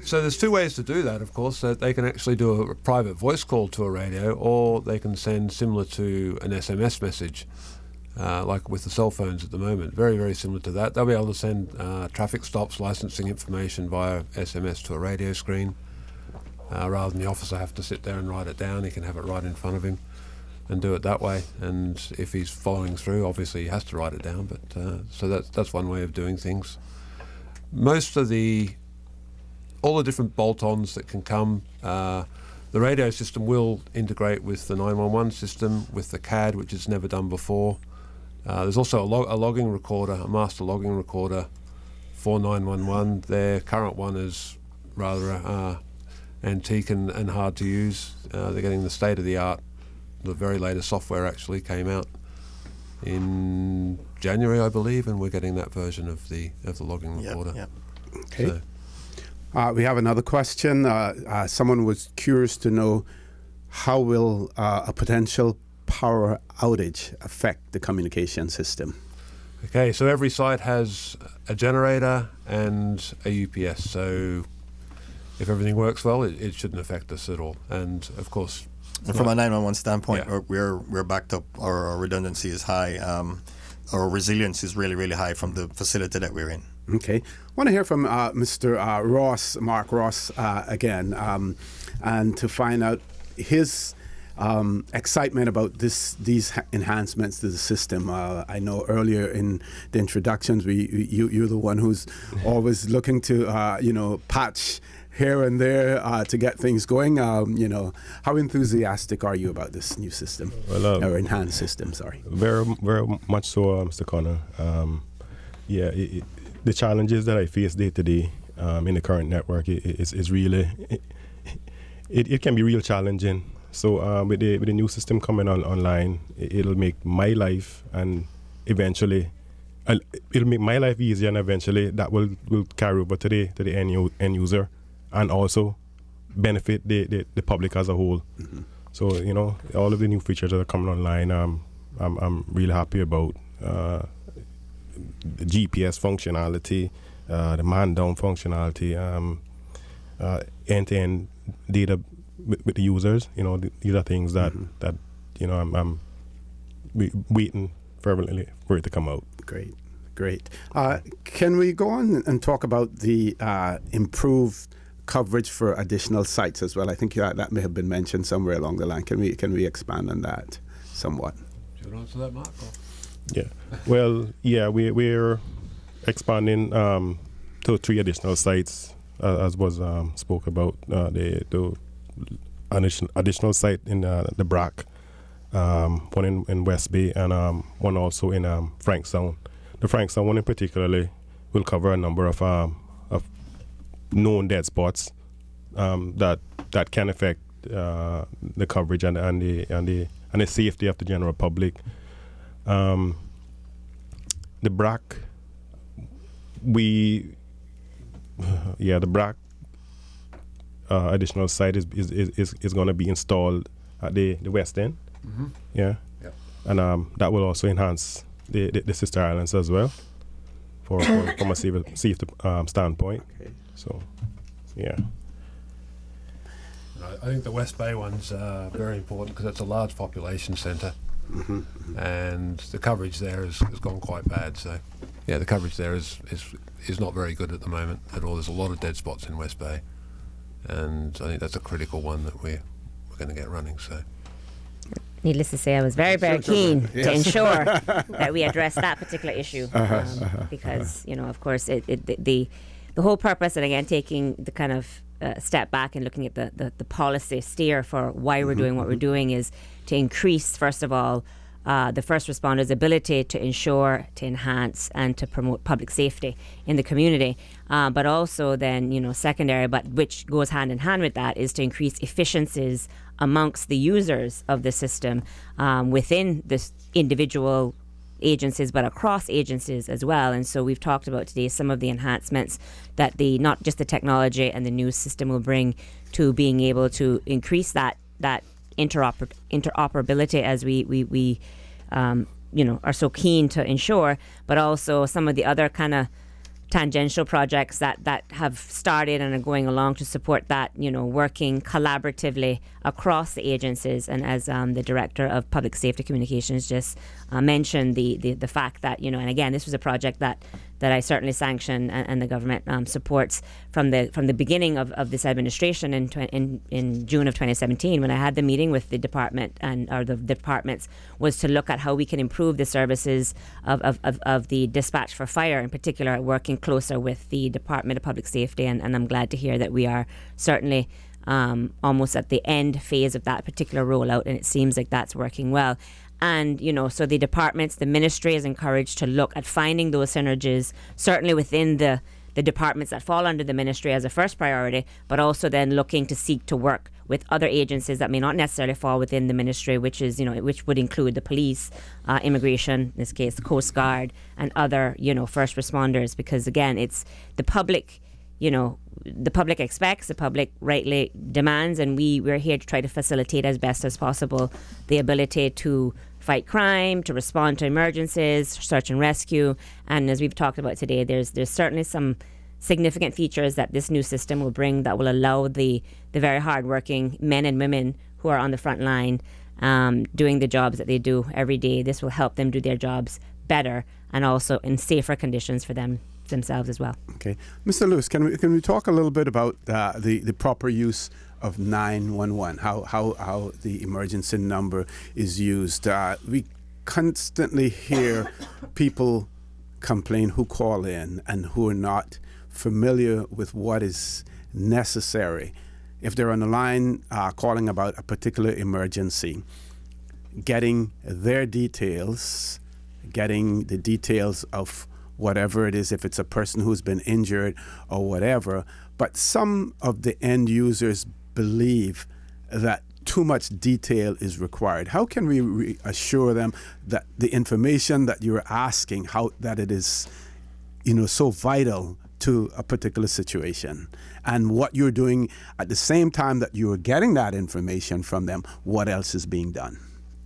So there's two ways to do that, of course. They can actually do a private voice call to a radio, or they can send similar to an SMS message, like with the cell phones at the moment. Very, very similar to that. They'll be able to send traffic stops, licensing information via SMS to a radio screen, rather than the officer have to sit there and write it down. He can have it right in front of him and do it that way. And if he's following through, obviously he has to write it down. But so that's one way of doing things. Most of all the different bolt-ons that can come, the radio system will integrate with the 911 system, with the CAD, which it's never done before. There's also a logging recorder, a master logging recorder for 911. Their current one is rather antique and hard to use. They're getting the state-of-the-art. The very latest software actually came out in January, I believe, and we're getting that version of the logging recorder. Yep. Okay. So, We have another question. Someone was curious to know how will a potential power outage affect the communication system? okay, so every site has a generator and a UPS. So if everything works well, it shouldn't affect us at all. And of course, And from a 911 standpoint, Yeah. we're backed up. Our redundancy is high. Our resilience is really, really high from the facility that we're in. Okay. I want to hear from Mr. Ross, Mark Ross, again, and to find out his excitement about these enhancements to the system. I know earlier in the introductions, you're the one who's always looking to, patch here and there to get things going. How enthusiastic are you about this new system, or enhanced system? Sorry. Very, very much so, Mr. Connor. The challenges that I face day to day in the current network is really it can be real challenging. So with the new system coming online, it'll make my life and eventually it'll make my life easier, and eventually that will carry over to the end user, and also benefit the public as a whole. Mm-hmm. So all of the new features that are coming online, I'm really happy about. The GPS functionality, the man-down functionality, end-to-end data with the users. These are things that I'm waiting fervently for it to come out. Great. Can we go on and talk about the improved coverage for additional sites as well? I think that may have been mentioned somewhere along the line. Can we expand on that somewhat? do you want to answer that, Mark? Yeah. Well, yeah, we're expanding to 3 additional sites, as was spoke about. The additional site in the BRAC, one in West Bay, and one also in Frankstown. The Frankstown one in particularly will cover a number of known dead spots that can affect the coverage and the safety of the general public. The BRAC, the BRAC additional site is going to be installed at the west end. Mm-hmm. Yeah. Yep. And that will also enhance the sister islands as well from a safety standpoint. Okay. So, yeah. I think the West Bay one's very important because it's a large population centre. Mm-hmm. Mm-hmm. And the coverage there has gone quite bad. So, yeah, the coverage there is not very good at the moment at all. There's a lot of dead spots in West Bay, and I think that's a critical one that we're going to get running. So, needless to say, I was very, very keen to ensure that we address that particular issue because, of course, the whole purpose, and again, taking the kind of step back and looking at the policy steer for why we're doing what we're doing is to increase, first of all, the first responders' ability to ensure, to enhance, and to promote public safety in the community. But also then, secondary, but which goes hand in hand with that, is to increase efficiencies amongst the users of the system within the individual agencies, but across agencies as well. And so we've talked about today some of the enhancements that not just the technology and the new system will bring to being able to increase that interoperability as we are so keen to ensure, but also some of the other kind of tangential projects that have started and are going along to support that, working collaboratively across the agencies. And as the Director of Public Safety Communications just mentioned, the fact that, and again, this was a project that I certainly sanction and the government supports from the beginning of this administration in June of 2017, when I had the meeting with the department or the departments, was to look at how we can improve the services of the dispatch for fire, in particular, working closer with the Department of Public Safety. And I'm glad to hear that we are certainly almost at the end phase of that particular rollout, and it seems like that's working well. And, so the departments, the ministry is encouraged to look at finding those synergies, certainly within the departments that fall under the ministry as a first priority, but also then looking to seek to work with other agencies that may not necessarily fall within the ministry, which would include the police, immigration, in this case, the Coast Guard, and other, first responders, because again, it's the public. The public expects, the public rightly demands, and we're here to try to facilitate as best as possible the ability to fight crime, to respond to emergencies, search and rescue. And as we've talked about today, there's certainly some significant features that this new system will bring that will allow the very hardworking men and women who are on the front line doing the jobs that they do every day. This will help them do their jobs better and also in safer conditions for themselves as well. Okay, Mr. Lewis, can we talk a little bit about the proper use of 911? How the emergency number is used? We constantly hear people complain who call in and who are not familiar with what is necessary. If they're on the line calling about a particular emergency, getting their details, getting the details of whatever it is, if it's a person who's been injured or whatever. But some of the end users believe that too much detail is required. How can we reassure them that the information that you're asking, that it is, so vital to a particular situation, and what you're doing at the same time that you're getting that information from them, what else is being done?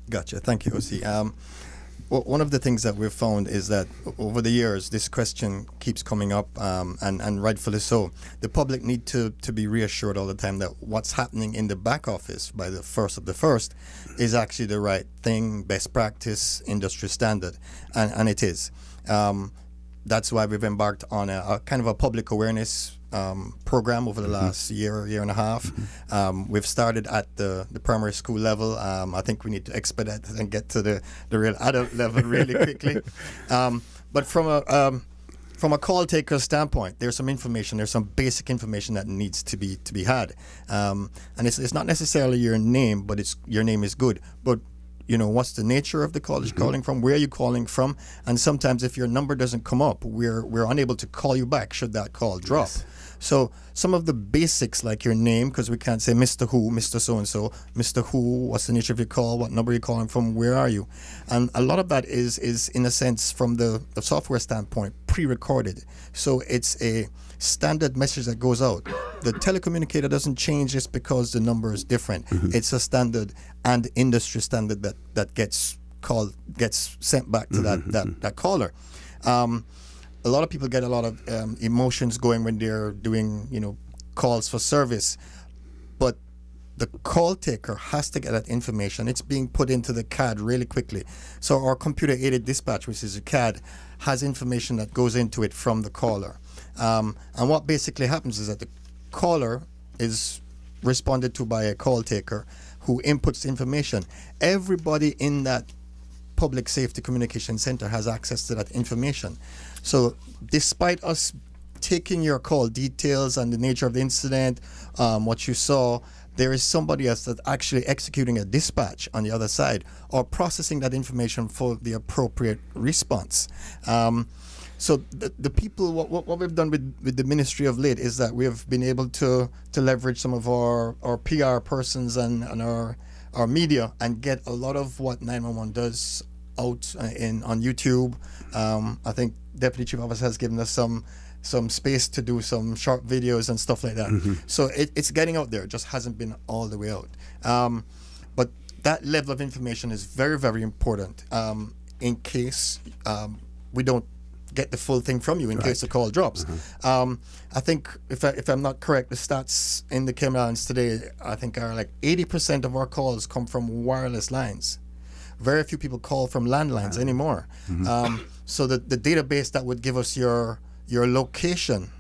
Gotcha. Thank you, OC. One of the things that we've found is that over the years, this question keeps coming up, and rightfully so. The public need to be reassured all the time that what's happening in the back office by the first of the first is actually the right thing, best practice, industry standard, and it is. That's why we've embarked on a kind of a public awareness program over the last year and a half. We've started at the primary school level. I think we need to expedite and get to the real adult level really quickly. But from a call taker standpoint, there's some information. There's some basic information that needs to be had, and it's not necessarily your name, but your name is good. But what's the nature of the call that you're calling from? Where are you calling from? And sometimes if your number doesn't come up, we're unable to call you back should that call drop. Yes. So some of the basics, like your name, because we can't say Mr. Who, Mr. So-and-so, Mr. Who, what's the nature of your call, what number are you calling from, where are you? And a lot of that is in a sense, from the software standpoint, pre-recorded. So it's a standard message that goes out. The telecommunicator doesn't change just because the number is different. It's a standard and industry standard that gets sent back to that caller. A lot of people get a lot of emotions going when they're doing calls for service, but the call taker has to get that information. It's being put into the CAD really quickly. So our computer-aided dispatch, which is a CAD, has information that goes into it from the caller. And what basically happens is that the caller is responded to by a call taker who inputs information. Everybody in that public safety communication center has access to that information. So despite us taking your call details and the nature of the incident, what you saw, there is somebody else that's actually executing a dispatch on the other side or processing that information for the appropriate response. So the people, what we've done with the ministry of late is that we have been able to leverage some of our PR persons and our media and get a lot of what 911 does out on YouTube. I think Deputy Chief Officer has given us some space to do some short videos and stuff like that. So it's getting out there. It just hasn't been all the way out. But that level of information is very, very important in case we don't get the full thing from you in case the call drops. I think if I'm not correct, the stats in the Cayman Islands today, I think are like 80% of our calls come from wireless lines. Very few people call from landlines anymore. So the database that would give us your location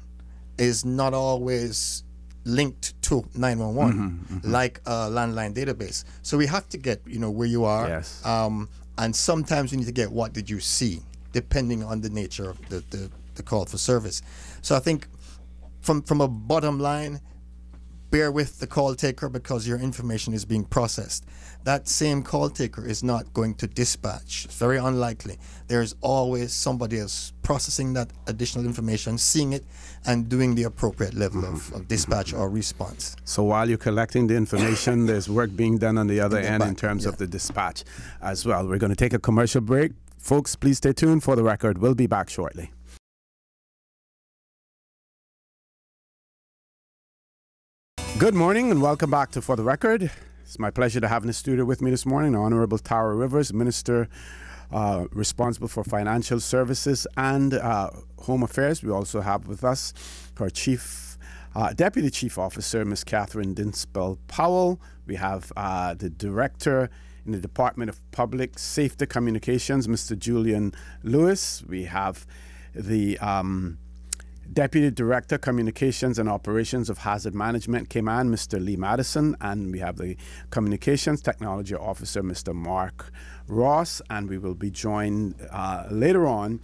is not always linked to 911 like a landline database. So we have to get where you are. Yes. And sometimes we need to get what did you see, depending on the nature of the call for service. So I think from a bottom line, bear with the call taker because your information is being processed. That same call taker is not going to dispatch. It's very unlikely. There's always somebody else processing that additional information, seeing it, and doing the appropriate level of dispatch or response. So while you're collecting the information, there's work being done on the other end in terms of the dispatch as well. We're going to take a commercial break. Folks, please stay tuned. For the record, we'll be back shortly. Good morning and welcome back to For the Record. It's my pleasure to have in the studio with me this morning Honorable Tara Rivers, Minister responsible for Financial Services and Home Affairs. We also have with us our Deputy Chief Officer, Ms. Catherine Dinspel Powell. We have the Director in the Department of Public Safety Communications, Mr. Julian Lewis. We have the Deputy Director, Communications and Operations of Hazard Management, Cayman, Mr. Lee Madison, and we have the Communications Technology Officer, Mr. Mark Ross, and we will be joined later on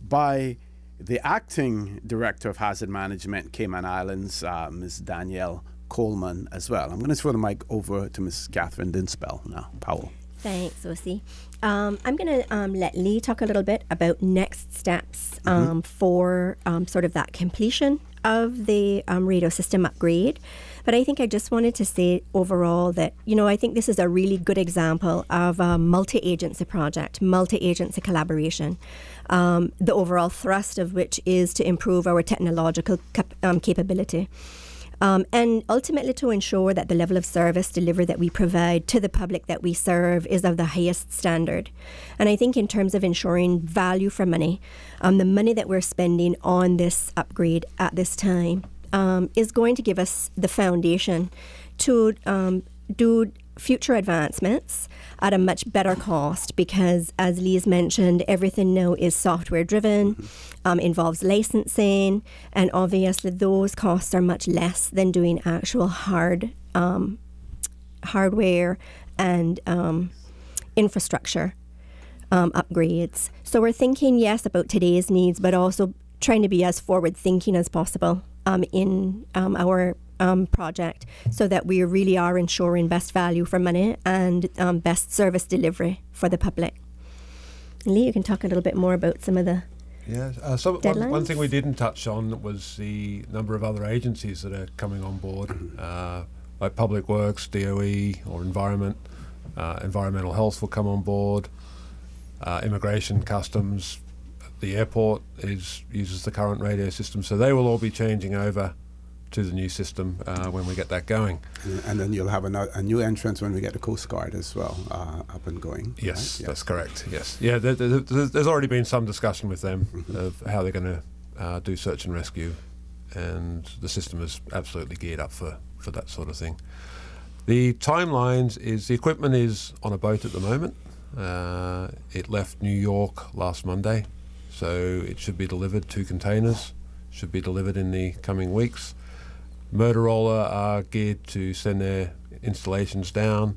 by the Acting Director of Hazard Management, Cayman Islands, Ms. Danielle Coleman as well. I'm going to throw the mic over to Ms. Catherine Dinspel now. Powell. Thanks, Osi. I'm going to let Lee talk a little bit about next steps for sort of that completion of the radio system upgrade. But I think I just wanted to say overall that, I think this is a really good example of a multi-agency project, multi-agency collaboration, the overall thrust of which is to improve our technological capability. And ultimately to ensure that the level of service delivery that we provide to the public that we serve is of the highest standard. And I think in terms of ensuring value for money, the money that we're spending on this upgrade at this time is going to give us the foundation to do future advancements at a much better cost because, as Lee's mentioned, everything now is software driven, involves licensing, and obviously those costs are much less than doing actual hardware and infrastructure upgrades. So we're thinking, yes, about today's needs, but also trying to be as forward thinking as possible in our project so that we really are ensuring best value for money and best service delivery for the public. Lee, you can talk a little bit more about some of the deadlines. One thing we didn't touch on was the number of other agencies that are coming on board, like Public Works, DOE, or Environment. Environmental Health will come on board. Immigration, Customs, the airport uses the current radio system, so they will all be changing over to the new system when we get that going. And then you'll have a new entrance when we get the Coast Guard as well up and going. Yes, right? that's correct. Yes, yeah. There's already been some discussion with them of how they're going to do search and rescue, and the system is absolutely geared up for that sort of thing. The timelines is the equipment is on a boat at the moment. It left New York last Monday, so it should be delivered. 2 containers should be delivered in the coming weeks. Motorola are geared to send their installations down,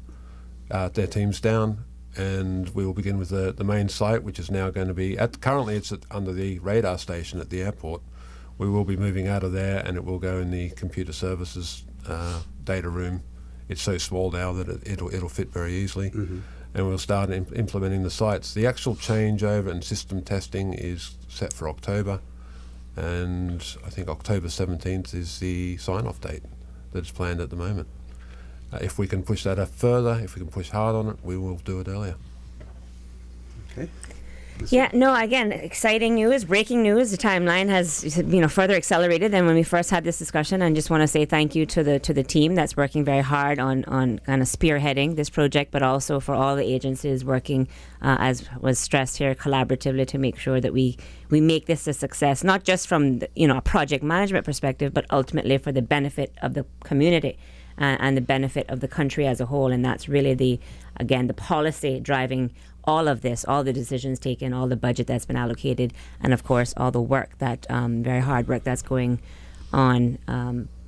their teams down, and we will begin with the main site, which is now going to be currently it's under the radar station at the airport. We will be moving out of there, and it will go in the computer services data room it's so small now that it'll fit very easily. And we'll start implementing the sites. The actual changeover and system testing is set for October, and I think October 17th is the sign-off date that's planned at the moment. If we can push that up further, if we can push hard on it, we will do it earlier. Okay. Yeah, no, again, exciting news, breaking news. The timeline has, further accelerated than when we first had this discussion. And just want to say thank you to the team that's working very hard on kind of spearheading this project, but also for all the agencies working, as was stressed here, collaboratively to make sure that we make this a success, not just from a project management perspective, but ultimately for the benefit of the community and the benefit of the country as a whole. And that's really the policy driving all of this, all the decisions taken, all the budget that's been allocated, and of course all the work that very hard work that's going on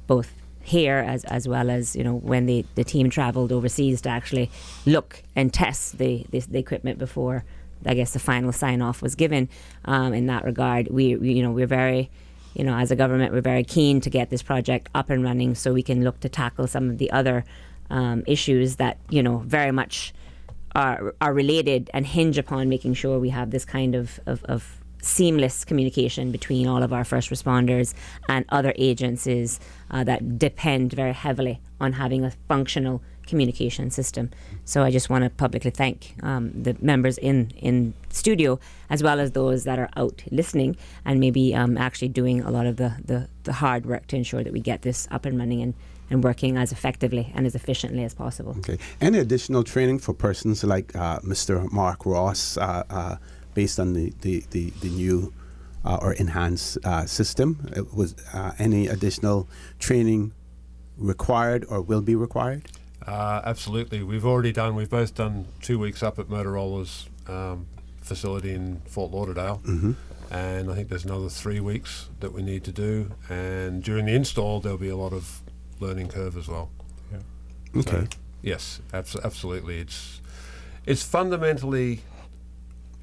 both here as well as when the team traveled overseas to actually look and test the equipment before I guess the final sign off was given. In that regard, we're very as a government, we're very keen to get this project up and running so we can look to tackle some of the other issues that very much are related and hinge upon making sure we have this kind of seamless communication between all of our first responders and other agencies that depend very heavily on having a functional communication system. So I just want to publicly thank the members in studio as well as those that are out listening and maybe actually doing a lot of the hard work to ensure that we get this up and running and working as effectively and as efficiently as possible. Okay. Any additional training for persons like Mr. Mark Ross based on the new or enhanced system? Was any additional training required or will be required? Absolutely. We've both done 2 weeks up at Motorola's facility in Fort Lauderdale. And I think there's another 3 weeks that we need to do. And during the install, there'll be a lot of learning curve as well. Yeah. Okay. So, yes, absolutely. It's fundamentally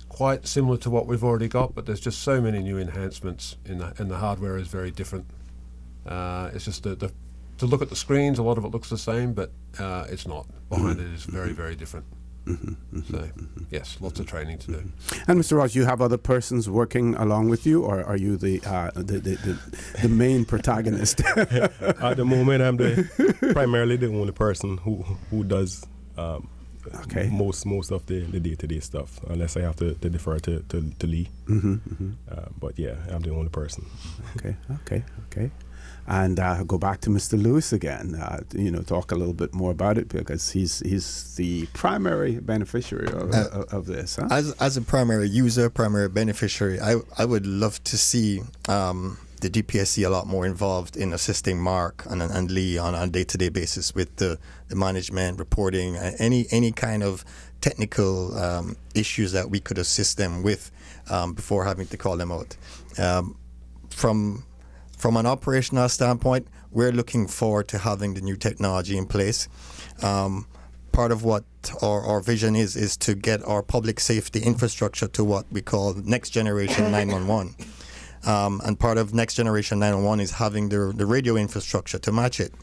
quite similar to what we've already got, but there's just so many new enhancements and the hardware is very different. It's just to look at the screens, a lot of it looks the same, but it's not. Behind it is very, very different. So, yes, lots of training to do. And Mr. Ross, you have other persons working along with you, or are you the main protagonist? At the moment, I'm primarily the only person who does most of the day-to-day stuff, unless I have to defer to Lee. But yeah, I'm the only person. Okay. And go back to Mr. Lewis again, talk a little bit more about it, because he's the primary beneficiary of this. Huh? As a primary user, primary beneficiary, I would love to see the DPSC a lot more involved in assisting Mark and Lee on a day-to-day basis with the management, reporting, any kind of technical issues that we could assist them with before having to call them out. From an operational standpoint, we're looking forward to having the new technology in place. Part of what our vision is to get our public safety infrastructure to what we call next generation 911. And part of next generation 911 is having the radio infrastructure to match it.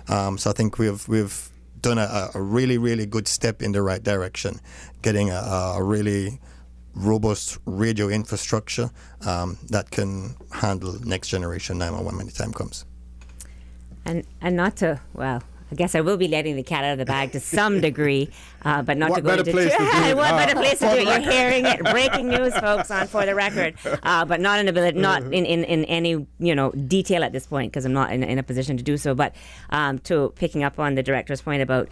So I think we've done a really, really good step in the right direction, getting a really robust radio infrastructure that can handle next generation 911 when the time comes. And not to, well, I guess I will be letting the cat out of the bag to some degree, but not to go into what better place to do it. You're hearing it. Breaking news, folks, on For the Record, but not in any detail at this point, because I'm not in a position to do so. But to picking up on the director's point about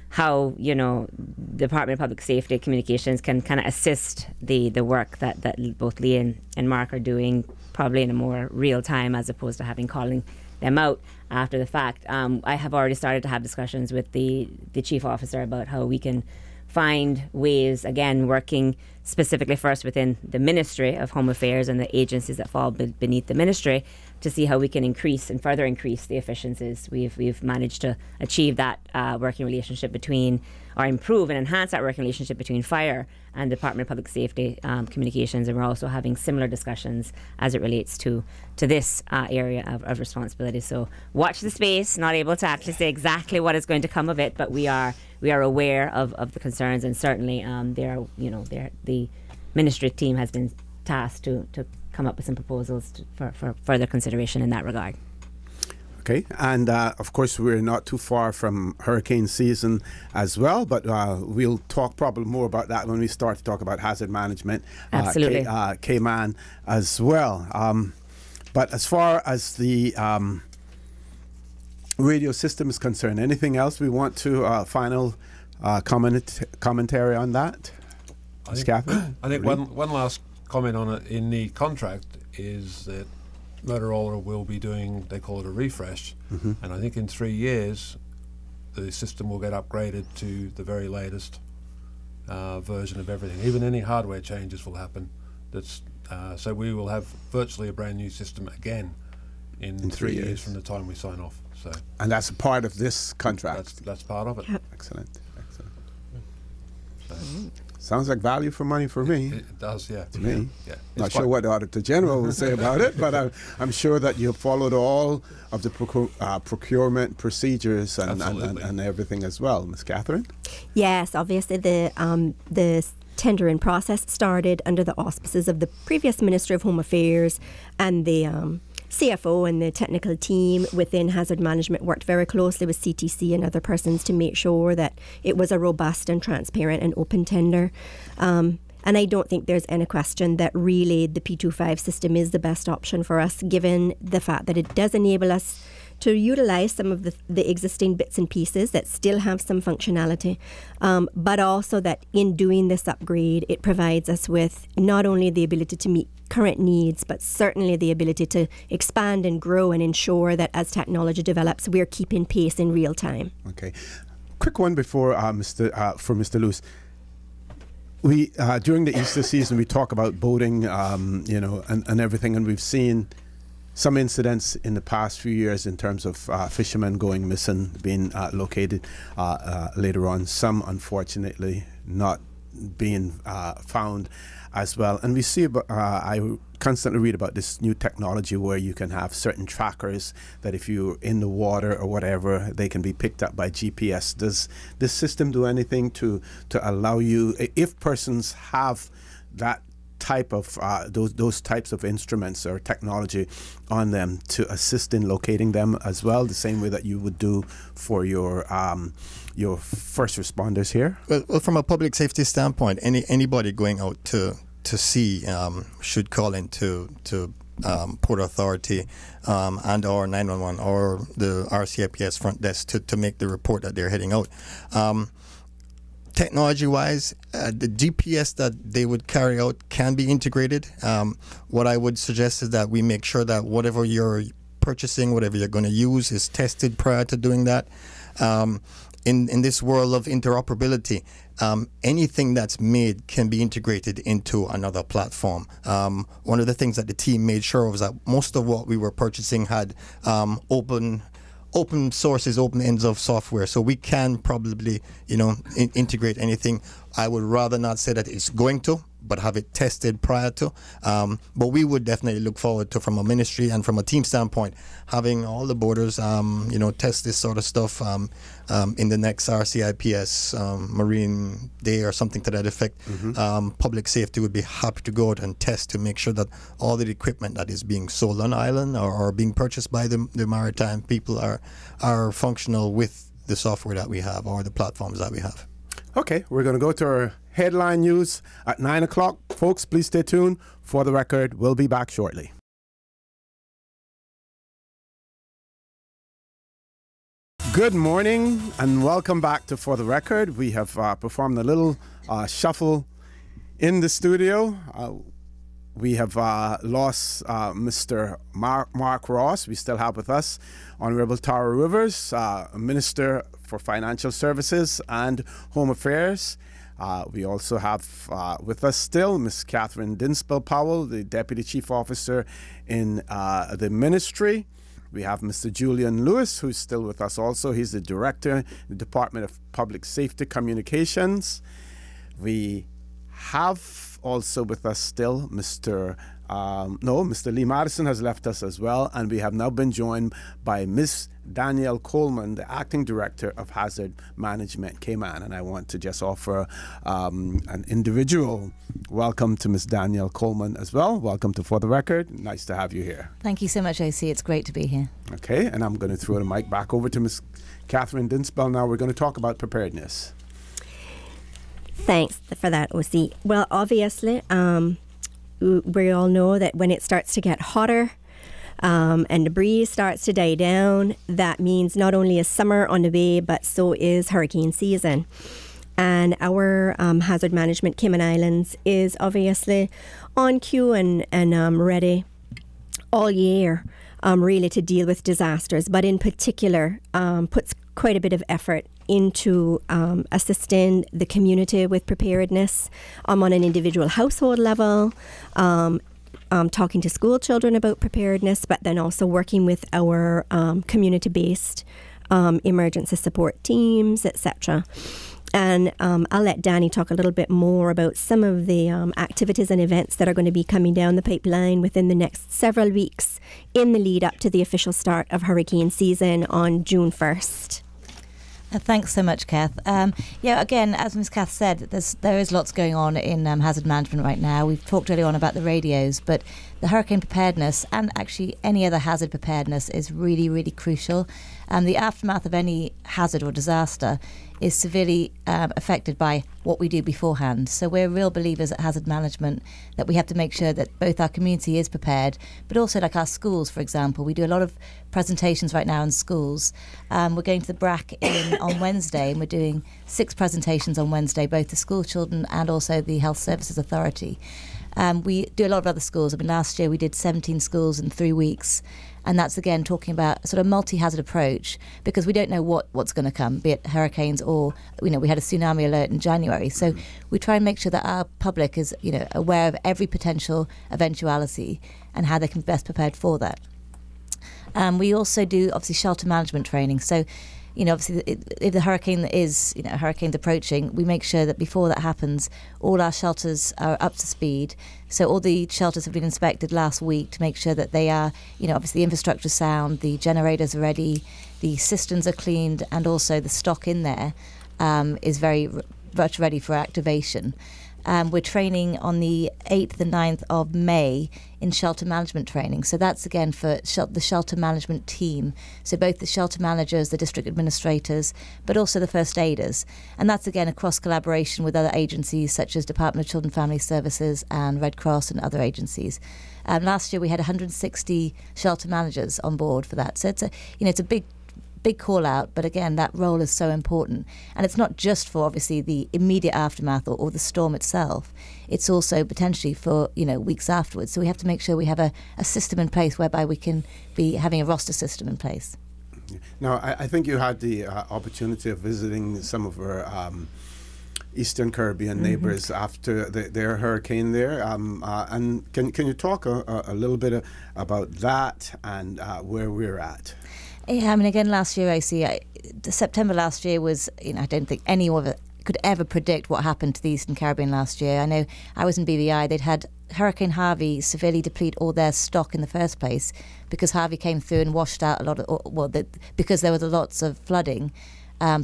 how the Department of Public Safety Communications can kind of assist the work that both Lee and Mark are doing, probably in a more real time as opposed to calling them out after the fact. I have already started to have discussions with the chief officer about how we can find ways, again, working specifically first within the Ministry of Home Affairs and the agencies that fall beneath the ministry, to see how we can increase and further increase the efficiencies. We've managed to achieve that working relationship between, or improve and enhance that working relationship between fire and the Department of Public Safety communications, and we're also having similar discussions as it relates to this area of responsibility. So watch the space. Not able to actually say exactly what is going to come of it, but we are aware of the concerns, and certainly the ministry team has been tasked to come up with some proposals for further consideration in that regard. Okay, and of course we're not too far from hurricane season as well, but we'll talk probably more about that when we start to talk about hazard management. Absolutely. Cayman as well. But as far as the radio system is concerned, anything else we want to final commentary on that? I think, Catherine? I think one last comment on it in the contract is that Motorola will be doing, they call it a refresh, and I think in 3 years the system will get upgraded to the very latest version of everything. Even any hardware changes will happen. So we will have virtually a brand new system again in 3 years from the time we sign off. So, and that's a part of this contract. That's part of it. Yep. Excellent. So, sounds like value for money for me. It does, yeah. To me. Yeah. Not sure what the Auditor General will say about it, but I'm sure that you've followed all of the procurement procedures and everything as well. Ms. Catherine? Yes, obviously the tendering process started under the auspices of the previous Minister of Home Affairs, and the CFO and the technical team within hazard management worked very closely with CTC and other persons to make sure that it was a robust and transparent and open tender. And I don't think there's any question that really the P25 system is the best option for us, given the fact that it does enable us to utilize some of the existing bits and pieces that still have some functionality, but also that in doing this upgrade, it provides us with not only the ability to meet current needs, but certainly the ability to expand and grow and ensure that as technology develops, we're keeping pace in real time. Okay. Quick one before for Mr. Lewis. We during the Easter season, we talk about boating, and everything, and we've seen some incidents in the past few years in terms of fishermen going missing, being located later on, some unfortunately not being found as well. And we see, I constantly read about this new technology where you can have certain trackers that if you're in the water or whatever, they can be picked up by GPS. Does this system do anything to allow you, if persons have that type of those types of instruments or technology on them, to assist in locating them as well, the same way that you would do for your first responders here? Well, from a public safety standpoint, anybody going out to sea should call into Port Authority and or 911 or the RCIPS front desk to make the report that they're heading out. Technology-wise, the GPS that they would carry out can be integrated. What I would suggest is that we make sure that whatever you're purchasing, whatever you're going to use, is tested prior to doing that. In this world of interoperability, anything that's made can be integrated into another platform. One of the things that the team made sure of was that most of what we were purchasing had open sources, open ends of software, so we can probably, integrate anything. I would rather not say that it's going to, but have it tested prior to. But we would definitely look forward to, from a ministry and from a team standpoint, having all the borders, test this sort of stuff in the next RCIPS Marine Day or something to that effect. Public safety would be happy to go out and test to make sure that all the equipment that is being sold on island or being purchased by the maritime people are functional with the software that we have or the platforms that we have. Okay, we're going to go to our headline news at 9 o'clock. Folks, please stay tuned. For the Record, we'll be back shortly. Good morning and welcome back to For the Record. We have performed a little shuffle in the studio. We have lost Mr. Mark Ross. We still have with us Honorable Tara Rivers, Minister for Financial Services and Home Affairs. We also have with us still Ms. Catherine Dinsbell-Powell, the Deputy Chief Officer in the Ministry. We have Mr. Julian Lewis, who's still with us also. He's the Director in the Department of Public Safety Communications. We have also with us still Mr. Lee Madison has left us as well, and we have now been joined by Ms. Danielle Coleman, the Acting Director of Hazard Management, Cayman. And I want to just offer an individual welcome to Ms. Danielle Coleman as well. Welcome to For the Record. Nice to have you here. Thank you so much, OC. It's great to be here. Okay, and I'm going to throw the mic back over to Ms. Catherine Dinsbell. Now we're going to talk about preparedness. Thanks for that, OC. Well, obviously, we all know that when it starts to get hotter and the breeze starts to die down, that means not only is summer on the way, but so is hurricane season. And our hazard management Cayman Islands is obviously on cue and ready all year, really, to deal with disasters, but in particular puts quite a bit of effort into assisting the community with preparedness on an individual household level, talking to school children about preparedness, but then also working with our community-based emergency support teams, etc. And I'll let Danny talk a little bit more about some of the activities and events that are going to be coming down the pipeline within the next several weeks in the lead up to the official start of hurricane season on June 1st. Thanks so much, Kath. Again, as Ms. Kath said, there is lots going on in hazard management right now. We've talked earlier on about the radios, but the hurricane preparedness and actually any other hazard preparedness is really, really crucial. The aftermath of any hazard or disaster is severely affected by what we do beforehand. So we're real believers at hazard management that we have to make sure that both our community is prepared, but also like our schools, for example. We do a lot of presentations right now in schools. We're going to the BRAC on Wednesday, and we're doing 6 presentations on Wednesday, both to school children and also the Health Services Authority. We do a lot of other schools. I mean, last year we did 17 schools in 3 weeks. And that's, again, talking about a sort of multi-hazard approach, because we don't know what's going to come, be it hurricanes or, we had a tsunami alert in January. So we try and make sure that our public is, aware of every potential eventuality and how they can be best prepared for that. We also do, obviously, shelter management training. So, obviously, if the hurricane is, hurricane's approaching, we make sure that before that happens, all our shelters are up to speed. So all the shelters have been inspected last week to make sure that they are, obviously the infrastructure is sound, the generators are ready, the cisterns are cleaned, and also the stock in there is very much ready for activation. We're training on the 8th and 9th of May in shelter management training. So that's, again, for the shelter management team. So both the shelter managers, the district administrators, but also the first aiders. And that's, again, across collaboration with other agencies such as Department of Children and Family Services and Red Cross and other agencies. Last year we had 160 shelter managers on board for that. So it's a big call out, but again, that role is so important. And it's not just for, obviously, the immediate aftermath or the storm itself. It's also potentially for, weeks afterwards. So we have to make sure we have a system in place whereby we can be having a roster system in place. Now, I think you had the opportunity of visiting some of our Eastern Caribbean neighbors after their hurricane there. And can you talk a little bit about that and where we're at? Yeah, I mean, again, last year, September last year was, I don't think anyone could ever predict what happened to the Eastern Caribbean last year. I know I was in BVI. They'd had Hurricane Harvey severely deplete all their stock in the first place because Harvey came through and washed out a lot of, because there was lots of flooding.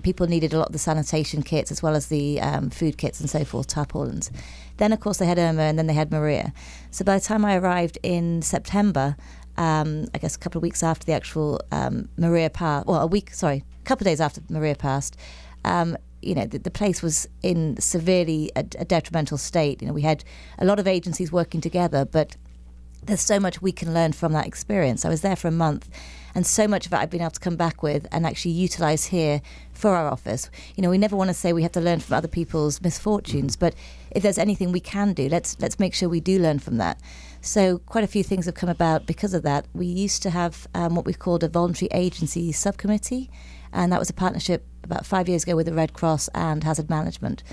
People needed a lot of the sanitation kits as well as the food kits and so forth, tarpaulins. Then, of course, they had Irma and then they had Maria. So by the time I arrived in September, I guess a couple of weeks after the actual Maria passed, a couple of days after Maria passed, the place was in severely a detrimental state. We had a lot of agencies working together, but there's so much we can learn from that experience. I was there for a month, and so much of it I've been able to come back with and actually utilise here for our office. We never want to say we have to learn from other people's misfortunes, but if there's anything we can do, let's make sure we do learn from that. So quite a few things have come about because of that. We used to have what we called a voluntary agency subcommittee, and that was a partnership about 5 years ago with the Red Cross and Hazard Management.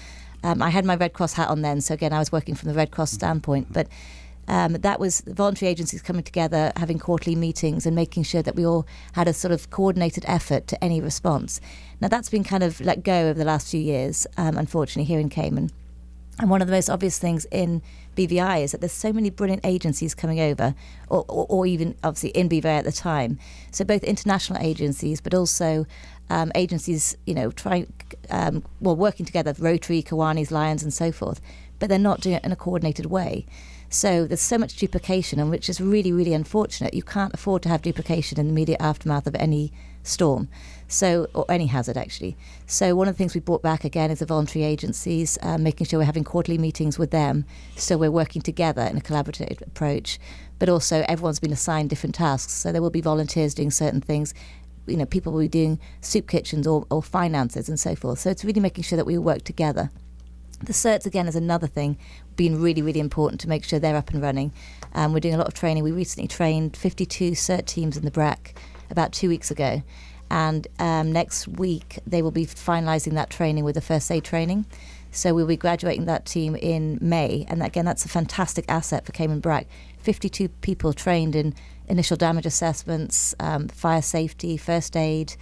I had my Red Cross hat on then, so again, I was working from the Red Cross standpoint, but that was voluntary agencies coming together, having quarterly meetings and making sure that we all had a sort of coordinated effort to any response. Now, that's been kind of let go over the last few years, unfortunately, here in Cayman. And one of the most obvious things in BVI is that there's so many brilliant agencies coming over, or even obviously in BVI at the time. So both international agencies, but also agencies, working together, Rotary, Kiwanis, Lions, and so forth. But they're not doing it in a coordinated way. So there's so much duplication, and which is really, really unfortunate. You can't afford to have duplication in the immediate aftermath of any storm, or any hazard, actually. So one of the things we brought back again is the voluntary agencies, making sure we're having quarterly meetings with them, so we're working together in a collaborative approach. But also everyone's been assigned different tasks, so there will be volunteers doing certain things. People will be doing soup kitchens or finances and so forth. So it's really making sure that we work together. The certs, again, is another thing, been really, really important to make sure they're up and running. We're doing a lot of training. We recently trained 52 cert teams in the BRAC about 2 weeks ago. And next week, they will be finalising that training with the first aid training. So we'll be graduating that team in May. And again, that's a fantastic asset for Cayman BRAC. 52 people trained in initial damage assessments, fire safety, first aid,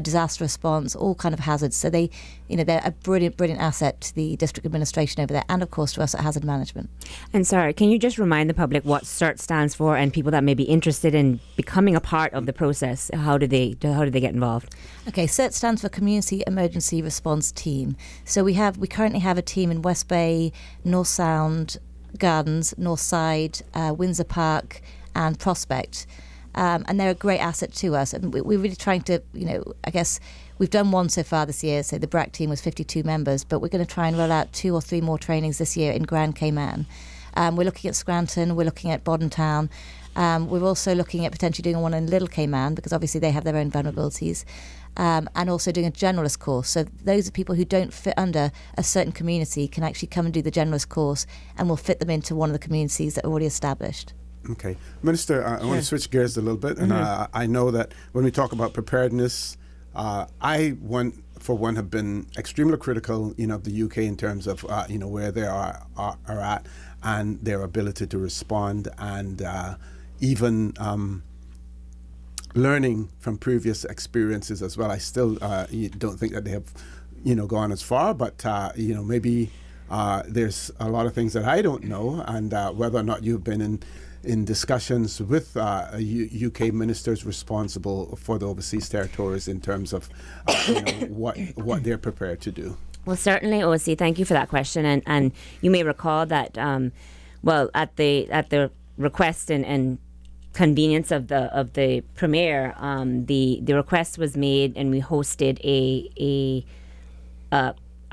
disaster response, all kind of hazards. So they're a brilliant asset to the district administration over there, and of course to us at Hazard Management. And sorry, can you just remind the public what CERT stands for, and people that may be interested in becoming a part of the process? How do they get involved? Okay, CERT stands for Community Emergency Response Team. So we currently have a team in West Bay, North Sound Gardens, North Side, Windsor Park, and Prospect. And they're a great asset to us. And we're really trying to, I guess we've done one so far this year. So the BRAC team was 52 members, but we're going to try and roll out 2 or 3 more trainings this year in Grand Cayman. We're looking at Scranton, we're looking at Bordentown. We're also looking at potentially doing one in Little Cayman, because obviously they have their own vulnerabilities. And also doing a generalist course. So those are people who don't fit under a certain community can actually come and do the generalist course, and we'll fit them into one of the communities that are already established. Okay. Minister, I want to switch gears a little bit. And I know that when we talk about preparedness, I, for one, have been extremely critical, of the UK in terms of, where they are at and their ability to respond, and even learning from previous experiences as well. I still don't think that they have, gone as far, but, maybe there's a lot of things that I don't know, and whether or not you've been in discussions with UK ministers responsible for the overseas territories in terms of what they're prepared to do. Well, certainly, OC, thank you for that question. And you may recall that, at the request and convenience of the Premier, the request was made, and we hosted a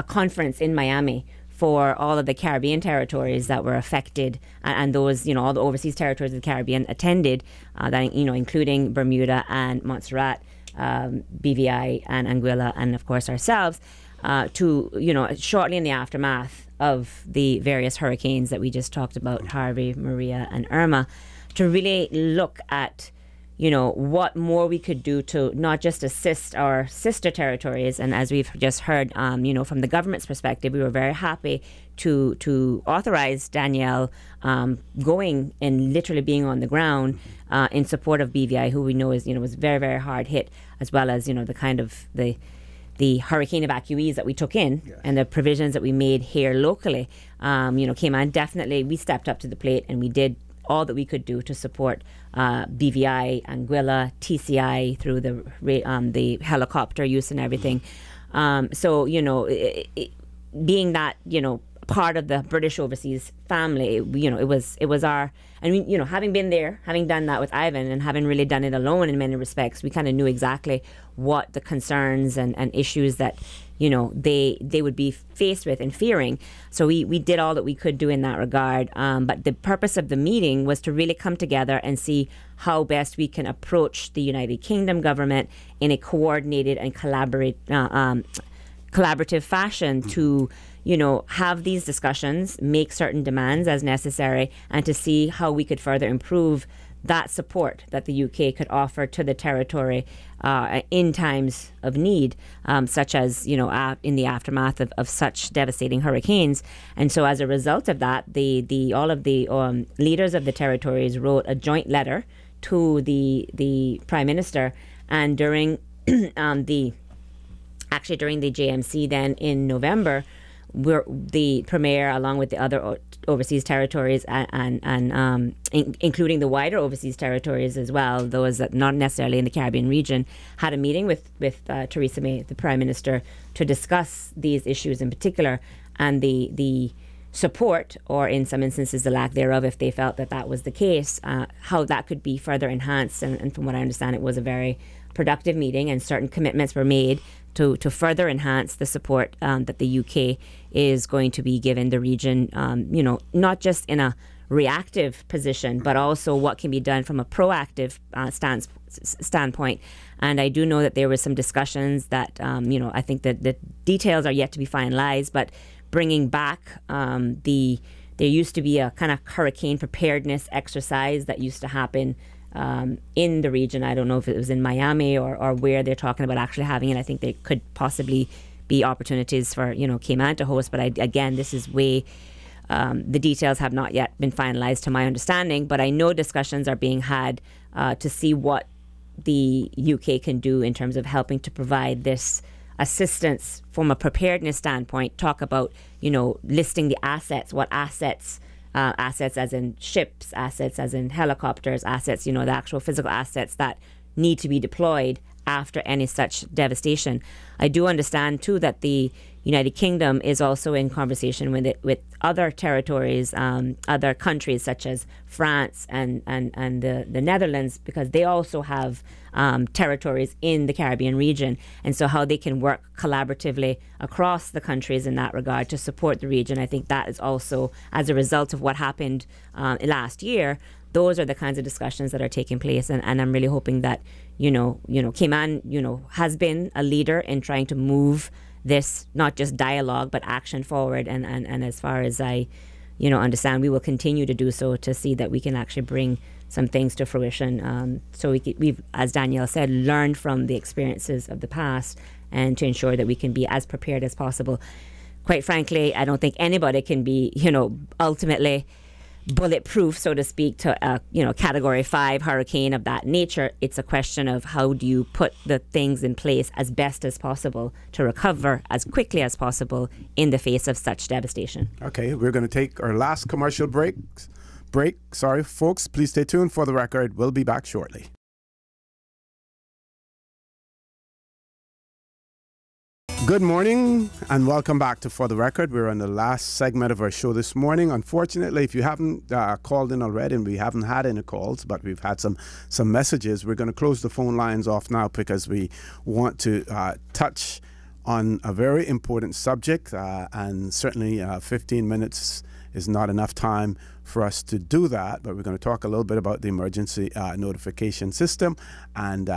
conference in Miami for all of the Caribbean territories that were affected, and those, all the overseas territories of the Caribbean attended, including Bermuda and Montserrat, BVI and Anguilla, and of course ourselves, shortly in the aftermath of the various hurricanes that we just talked about, Harvey, Maria, and Irma, to really look at what more we could do to not just assist our sister territories. And as we've just heard, from the government's perspective, we were very happy to authorize Danielle going and literally being on the ground in support of BVI, who we know is, was very, very hard hit, as well as, the kind of the hurricane evacuees that we took in, yes, and the provisions that we made here locally. Cayman, definitely, we stepped up to the plate, and we did all that we could do to support BVI, Anguilla, TCI through the helicopter use and everything. Being that, part of the British overseas family, it was our, and having been there, having done that with Ivan, and having really done it alone in many respects, we kind of knew exactly what the concerns and issues that they would be faced with and fearing. So we did all that we could do in that regard. But the purpose of the meeting was to really come together and see how best we can approach the United Kingdom government in a coordinated and collaborative fashion to have these discussions, make certain demands as necessary, and to see how we could further improve that support that the UK could offer to the territory in times of need, such as, you know, in the aftermath of such devastating hurricanes. And so as a result of that, all of the leaders of the territories wrote a joint letter to the Prime Minister, and during during the JMC then in November, the Premier, along with the other overseas territories and including the wider overseas territories as well, those that not necessarily in the Caribbean region, had a meeting with Theresa May, the Prime Minister, to discuss these issues in particular and the support, or in some instances the lack thereof, if they felt that was the case, how that could be further enhanced. And from what I understand, it was a very productive meeting, and certain commitments were made to further enhance the support that the UK is going to be given the region, you know, not just in a reactive position, but also what can be done from a proactive standpoint. And I do know that there were some discussions that, you know, I think that the details are yet to be finalized, but bringing back there used to be a kind of hurricane preparedness exercise that used to happen in the region. I don't know if it was in Miami or where they're talking about actually having it. I think there could possibly be opportunities for, you know, Cayman to host. But again, this is way, the details have not yet been finalized to my understanding. But I know discussions are being had to see what the UK can do in terms of helping to provide this assistance from a preparedness standpoint. Talk about, you know, listing the assets, what assets, assets as in ships, assets as in helicopters, assets, you know, the actual physical assets that need to be deployed after any such devastation. I do understand too that the United Kingdom is also in conversation with other territories, other countries such as France and the Netherlands, because they also have territories in the Caribbean region, and so how they can work collaboratively across the countries in that regard to support the region. I think that is also as a result of what happened last year. Those are the kinds of discussions that are taking place, and I'm really hoping that you know Cayman, you know, has been a leader in trying to move this not just dialogue but action forward, and as far as I, you know, understand, we will continue to do so to see that we can actually bring some things to fruition. So we've, as Danielle said, learned from the experiences of the past, and to ensure that we can be as prepared as possible. Quite frankly, I don't think anybody can be, you know, ultimately bulletproof, so to speak, to a, you know, Category 5 hurricane of that nature. It's a question of how do you put the things in place as best as possible to recover as quickly as possible in the face of such devastation. Okay, we're going to take our last commercial break. Sorry, folks, please stay tuned. For the record, we'll be back shortly. Good morning and welcome back to For the Record. We're on the last segment of our show this morning. Unfortunately, if you haven't called in already, and we haven't had any calls, but we've had some messages, we're going to close the phone lines off now because we want to touch on a very important subject, and certainly 15 minutes is not enough time for us to do that, but we're going to talk a little bit about the emergency notification system and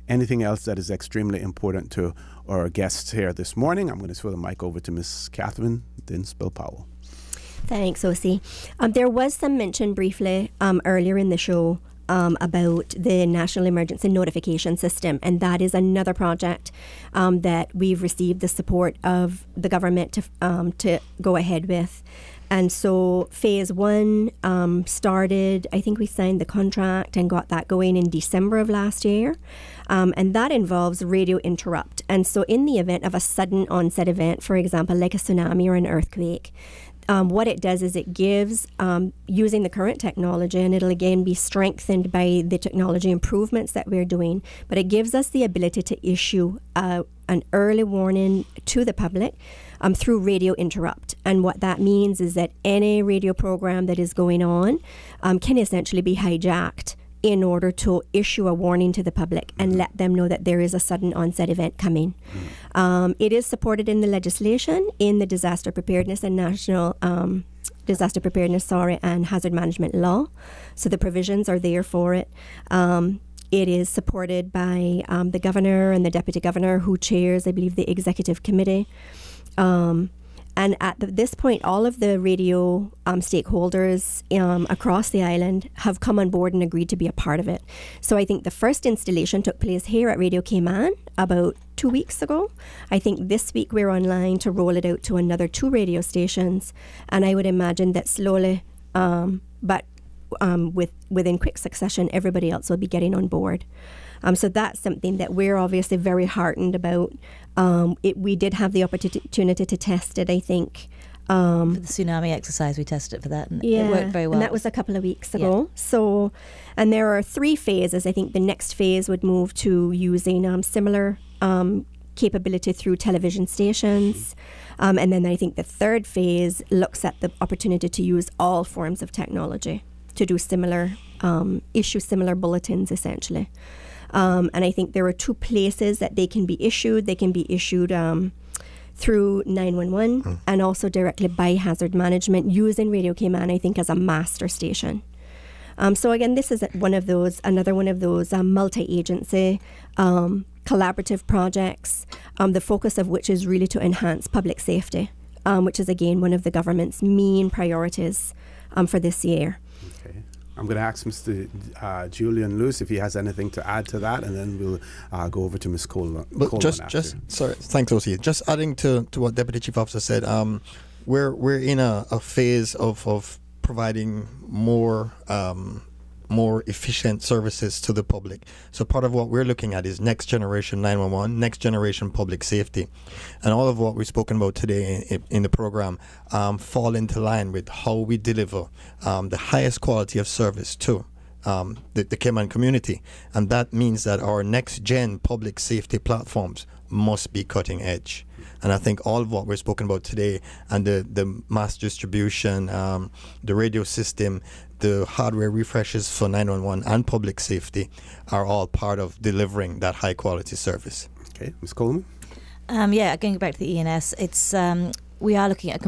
anything else that is extremely important to our guests here this morning. I'm going to throw the mic over to Ms. Catherine Dinsbill-Powell. Thanks, Osi. There was some mention briefly earlier in the show about the National Emergency Notification System, and that is another project that we've received the support of the government to go ahead with. And so phase 1 started, I think we signed the contract and got that going in December of last year. And that involves radio interrupt. And so in the event of a sudden onset event, for example, like a tsunami or an earthquake, what it does is it gives, using the current technology, and it'll again be strengthened by the technology improvements that we're doing, but it gives us the ability to issue an early warning to the public through radio interrupt. And what that means is that any radio program that is going on can essentially be hijacked in order to issue a warning to the public and let them know that there is a sudden onset event coming. It is supported in the legislation, in the Disaster Preparedness and National Disaster Preparedness, and Hazard Management Law. So the provisions are there for it. It is supported by the governor and the deputy governor, who chairs, I believe, the executive committee. And at this point, all of the radio stakeholders across the island have come on board and agreed to be a part of it. So I think the first installation took place here at Radio Cayman about 2 weeks ago. I think this week we're online to roll it out to another 2 radio stations. And I would imagine that slowly, within quick succession, everybody else will be getting on board. So that's something that we're obviously very heartened about. We did have the opportunity to test it, I think. For the tsunami exercise, we tested it for that, and it worked very well. And that was a couple of weeks ago. So, and there are 3 phases. I think the next phase would move to using similar capability through television stations. And then I think the third phase looks at the opportunity to use all forms of technology to do similar, issue similar bulletins, essentially. And I think there are 2 places that they can be issued. They can be issued through 911 and also directly by Hazard Management using Radio Cayman, I think, as a master station. So again, this is another one of those multi-agency collaborative projects, the focus of which is really to enhance public safety, which is again one of the government's main priorities for this year. Okay. I'm going to ask Mr. Julian Lewis if he has anything to add to that, and then we'll go over to Ms. Coleman. Sorry, thanks, OC. Just adding to what Deputy Chief Officer said, we're in a phase of providing more efficient services to the public. So part of what we're looking at is next generation 911, next generation public safety. And all of what we've spoken about today in the program fall into line with how we deliver the highest quality of service to the Cayman community. And that means that our next gen public safety platforms must be cutting edge. And I think all of what we're spoken about today, and the mass distribution, the radio system, the hardware refreshes for 911 and public safety are all part of delivering that high quality service. Okay, Ms. Coleman? Going back to the ENS, it's we are looking at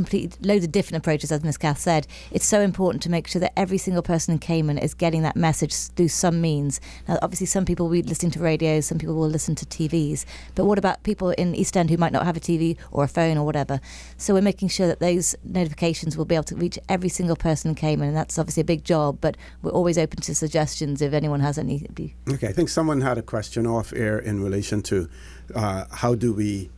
loads of different approaches, as Ms. Kath said. It's so important to make sure that every single person in Cayman is getting that message through some means. Now, obviously, some people will be listening to radios, some people will listen to TVs. But what about people in East End who might not have a TV or a phone or whatever? So we're making sure that those notifications will be able to reach every single person in Cayman, and that's obviously a big job, but we're always open to suggestions if anyone has any. Okay, I think someone had a question off air in relation to how do we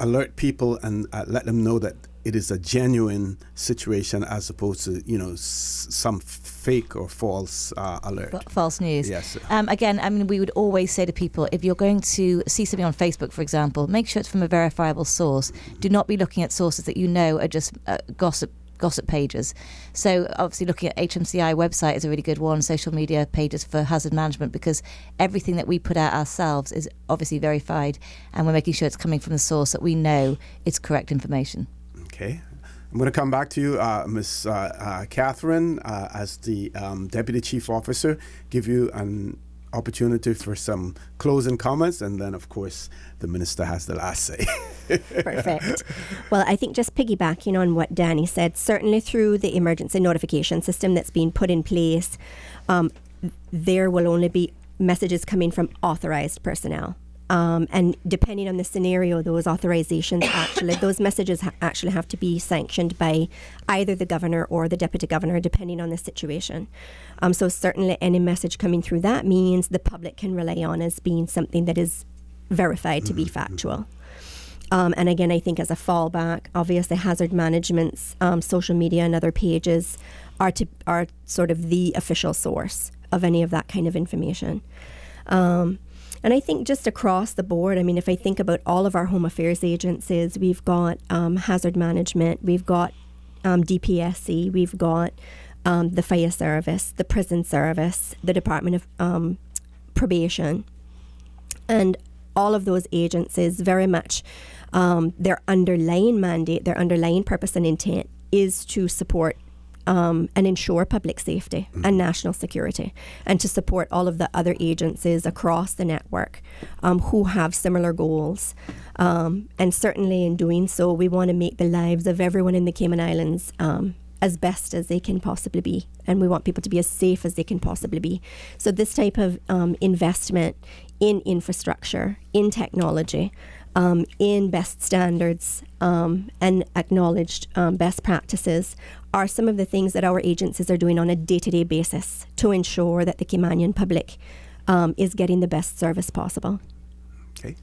alert people and let them know that it is a genuine situation as opposed to, some fake or false alert. False news. Yes. Again, we would always say to people, if you're going to see something on Facebook, for example, make sure it's from a verifiable source. Do not be looking at sources that you know are just gossip pages. So obviously looking at HMCI website is a really good one, social media pages for hazard management, because everything that we put out ourselves is obviously verified, and we're making sure it's coming from the source that we know it's correct information. Okay. I'm going to come back to you, Ms. Catherine, as the Deputy Chief Officer, give you an opportunity for some closing comments, and then, of course, the Minister has the last say. Perfect. Well, I think just piggybacking on what Danny said, certainly through the emergency notification system that's been put in place, there will only be messages coming from authorized personnel. And depending on the scenario, those authorizations those messages actually have to be sanctioned by either the governor or the deputy governor, depending on the situation. So certainly any message coming through that means the public can rely on as being something that is verified to be factual. And again, I think as a fallback, obviously hazard management's social media and other pages are sort of the official source of any of that kind of information. And I think just across the board, if I think about all of our home affairs agencies, we've got hazard management, we've got DPSC, we've got the fire service, the prison service, the Department of Probation, and all of those agencies very much, their underlying mandate, their underlying purpose and intent is to support and ensure public safety and national security, and to support all of the other agencies across the network who have similar goals. And certainly in doing so, we want to make the lives of everyone in the Cayman Islands as best as they can possibly be. And we want people to be as safe as they can possibly be. So this type of investment in infrastructure, in technology, in best standards and acknowledged best practices are some of the things that our agencies are doing on a day-to-day basis to ensure that the Caymanian public is getting the best service possible. Okay.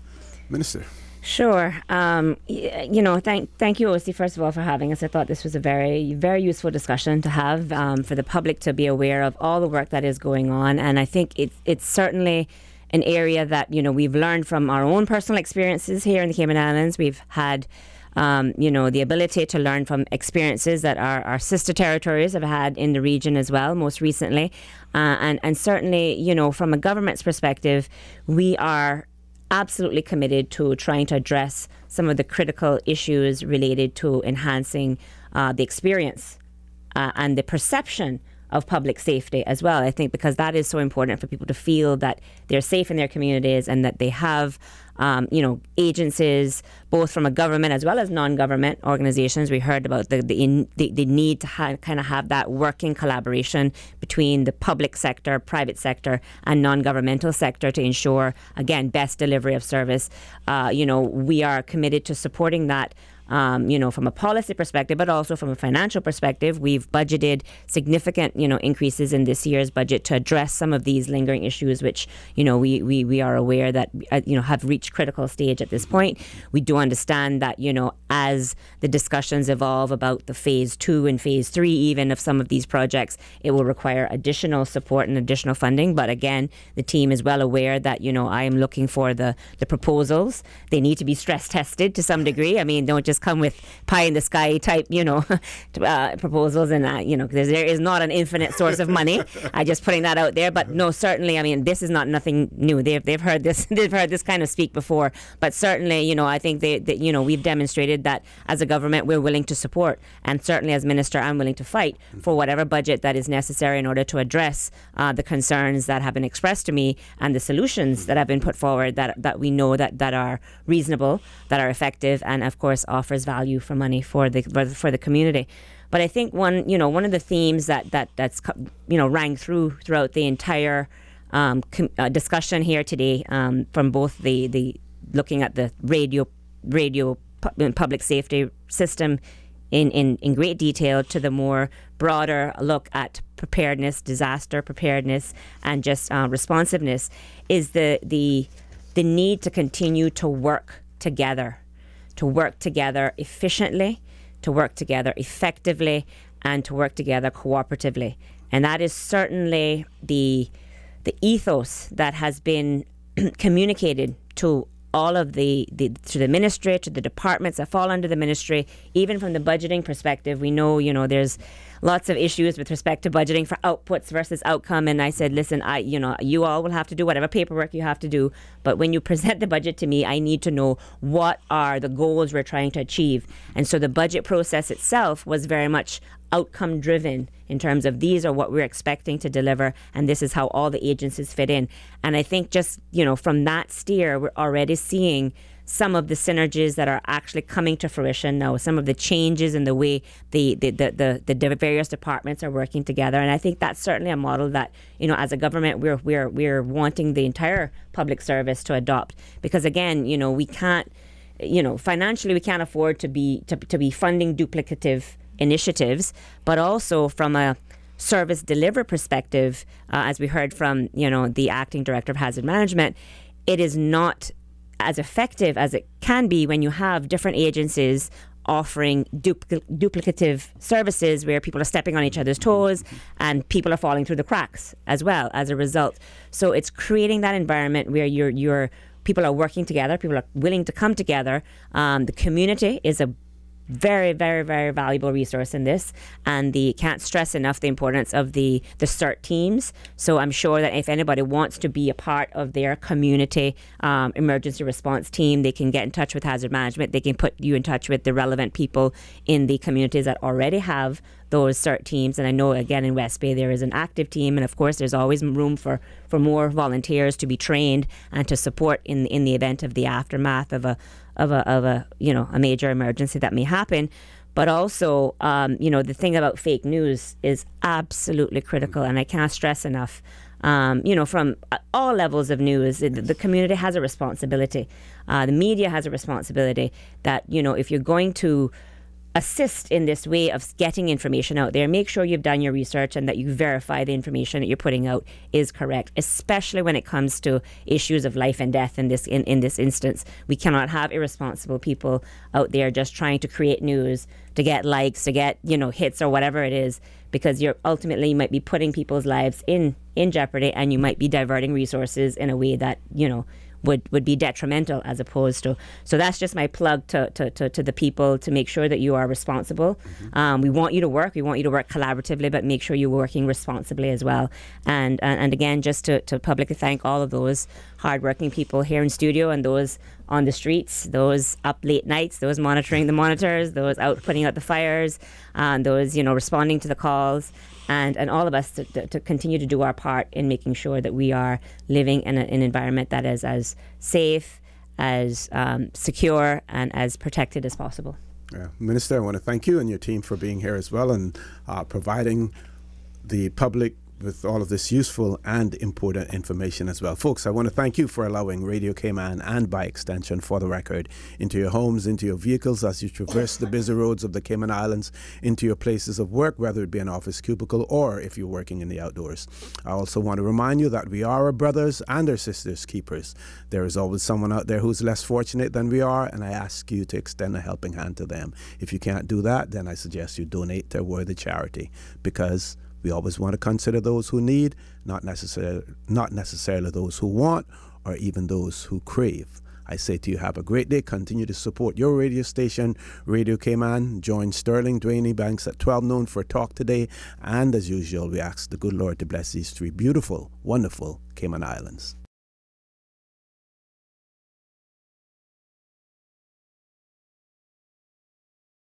Minister. Sure. Thank you, OC, first of all, for having us. I thought this was a very, very useful discussion to have for the public to be aware of all the work that is going on. And I think it's certainly an area that, we've learned from our own personal experiences here in the Cayman Islands. We've had, the ability to learn from experiences that our sister territories have had in the region as well, most recently. And certainly, from a government's perspective, we are absolutely committed to trying to address some of the critical issues related to enhancing the experience and the perception of public safety as well. I think because that is so important for people to feel that they're safe in their communities and that they have agencies, both from a government as well as non-government organizations. We heard about the need to kind of have that working collaboration between the public sector, private sector, and non-governmental sector to ensure, again, best delivery of service. We are committed to supporting that. From a policy perspective, but also from a financial perspective. We've budgeted significant, increases in this year's budget to address some of these lingering issues, which, we are aware that, have reached critical stage at this point. We do understand that, as the discussions evolve about the phase 2 and phase 3 even of some of these projects, it will require additional support and additional funding. But again, the team is well aware that, I am looking for the proposals. They need to be stress tested to some degree. I mean, don't just come with pie in the sky type, proposals, and because there is not an infinite source of money. I'm just putting that out there. But no, certainly, I mean, this is not nothing new. They've heard this. They've heard this kind of speak before. But certainly, I think that we've demonstrated that as a government we're willing to support, and certainly as minister, I'm willing to fight for whatever budget that is necessary in order to address the concerns that have been expressed to me and the solutions that have been put forward that we know that are reasonable, that are effective, and of course offers value for money for the community. But I think one of the themes that's rang throughout the entire discussion here today, from both the looking at the radio public safety system in great detail to the more broader look at preparedness, disaster preparedness, and just responsiveness, is the need to continue to work together efficiently, to work together effectively, and to work together cooperatively. And that is certainly the ethos that has been communicated to all of to the ministry, to the departments that fall under the ministry. Even from the budgeting perspective, we know, there's lots of issues with respect to budgeting for outputs versus outcome. And I said, listen, you all will have to do whatever paperwork you have to do. But when you present the budget to me, I need to know what are the goals we're trying to achieve. And so the budget process itself was very much outcome driven in terms of these are what we're expecting to deliver, and this is how all the agencies fit in. And I think just, from that steer, we're already seeing some of the synergies that are actually coming to fruition now, some of the changes in the way the various departments are working together. And I think that's certainly a model that, as a government, we're wanting the entire public service to adopt, because again, we can't, financially we can't afford to be funding duplicative initiatives, but also from a service delivery perspective, as we heard from the acting director of hazard management, it is not as effective as it can be when you have different agencies offering duplicative services where people are stepping on each other's toes and people are falling through the cracks as well as a result. So it's creating that environment where your people are working together, people are willing to come together. The community is a very, very, very valuable resource in this, and can't stress enough the importance of the CERT teams. So I'm sure that if anybody wants to be a part of their community emergency response team, they can get in touch with hazard management. They can put you in touch with the relevant people in the communities that already have those CERT teams. And I know, again, in West Bay there is an active team, and of course there's always room for more volunteers to be trained and to support in the event of the aftermath of a major emergency that may happen. But also, the thing about fake news is absolutely critical, and I can't stress enough from all levels of news. The community has a responsibility. The media has a responsibility that, if you're going to assist in this way of getting information out there, make sure you've done your research and that you verify the information that you're putting out is correct, especially when it comes to issues of life and death in this instance. We cannot have irresponsible people out there just trying to create news to get likes, to get, hits or whatever it is, because you might be putting people's lives in jeopardy, and you might be diverting resources in a way that, would be detrimental as opposed to. So that's just my plug to the people, to make sure that you are responsible. We want you to work. We want you to work collaboratively, but make sure you're working responsibly as well. And again, just to publicly thank all of those hardworking people here in studio and those on the streets, those up late nights, those monitoring the monitors, those out putting out the fires, those responding to the calls. And all of us to continue to do our part in making sure that we are living in an environment that is as safe, as secure, and as protected as possible. Yeah. Minister, I want to thank you and your team for being here as well and providing the public with all of this useful and important information as well. Folks, I want to thank you for allowing Radio Cayman, and by extension For the Record, into your homes, into your vehicles as you traverse the busy roads of the Cayman Islands, into your places of work, whether it be an office cubicle or if you're working in the outdoors. I also want to remind you that we are our brothers and our sisters' keepers. There is always someone out there who's less fortunate than we are, and I ask you to extend a helping hand to them. If you can't do that, then I suggest you donate to a worthy charity, because we always want to consider those who need, not necessarily those who want or even those who crave. I say to you, have a great day. Continue to support your radio station, Radio Cayman. Join Sterling Dwayne Banks at 12 noon for Talk Today. And as usual, we ask the good Lord to bless these three beautiful, wonderful Cayman Islands.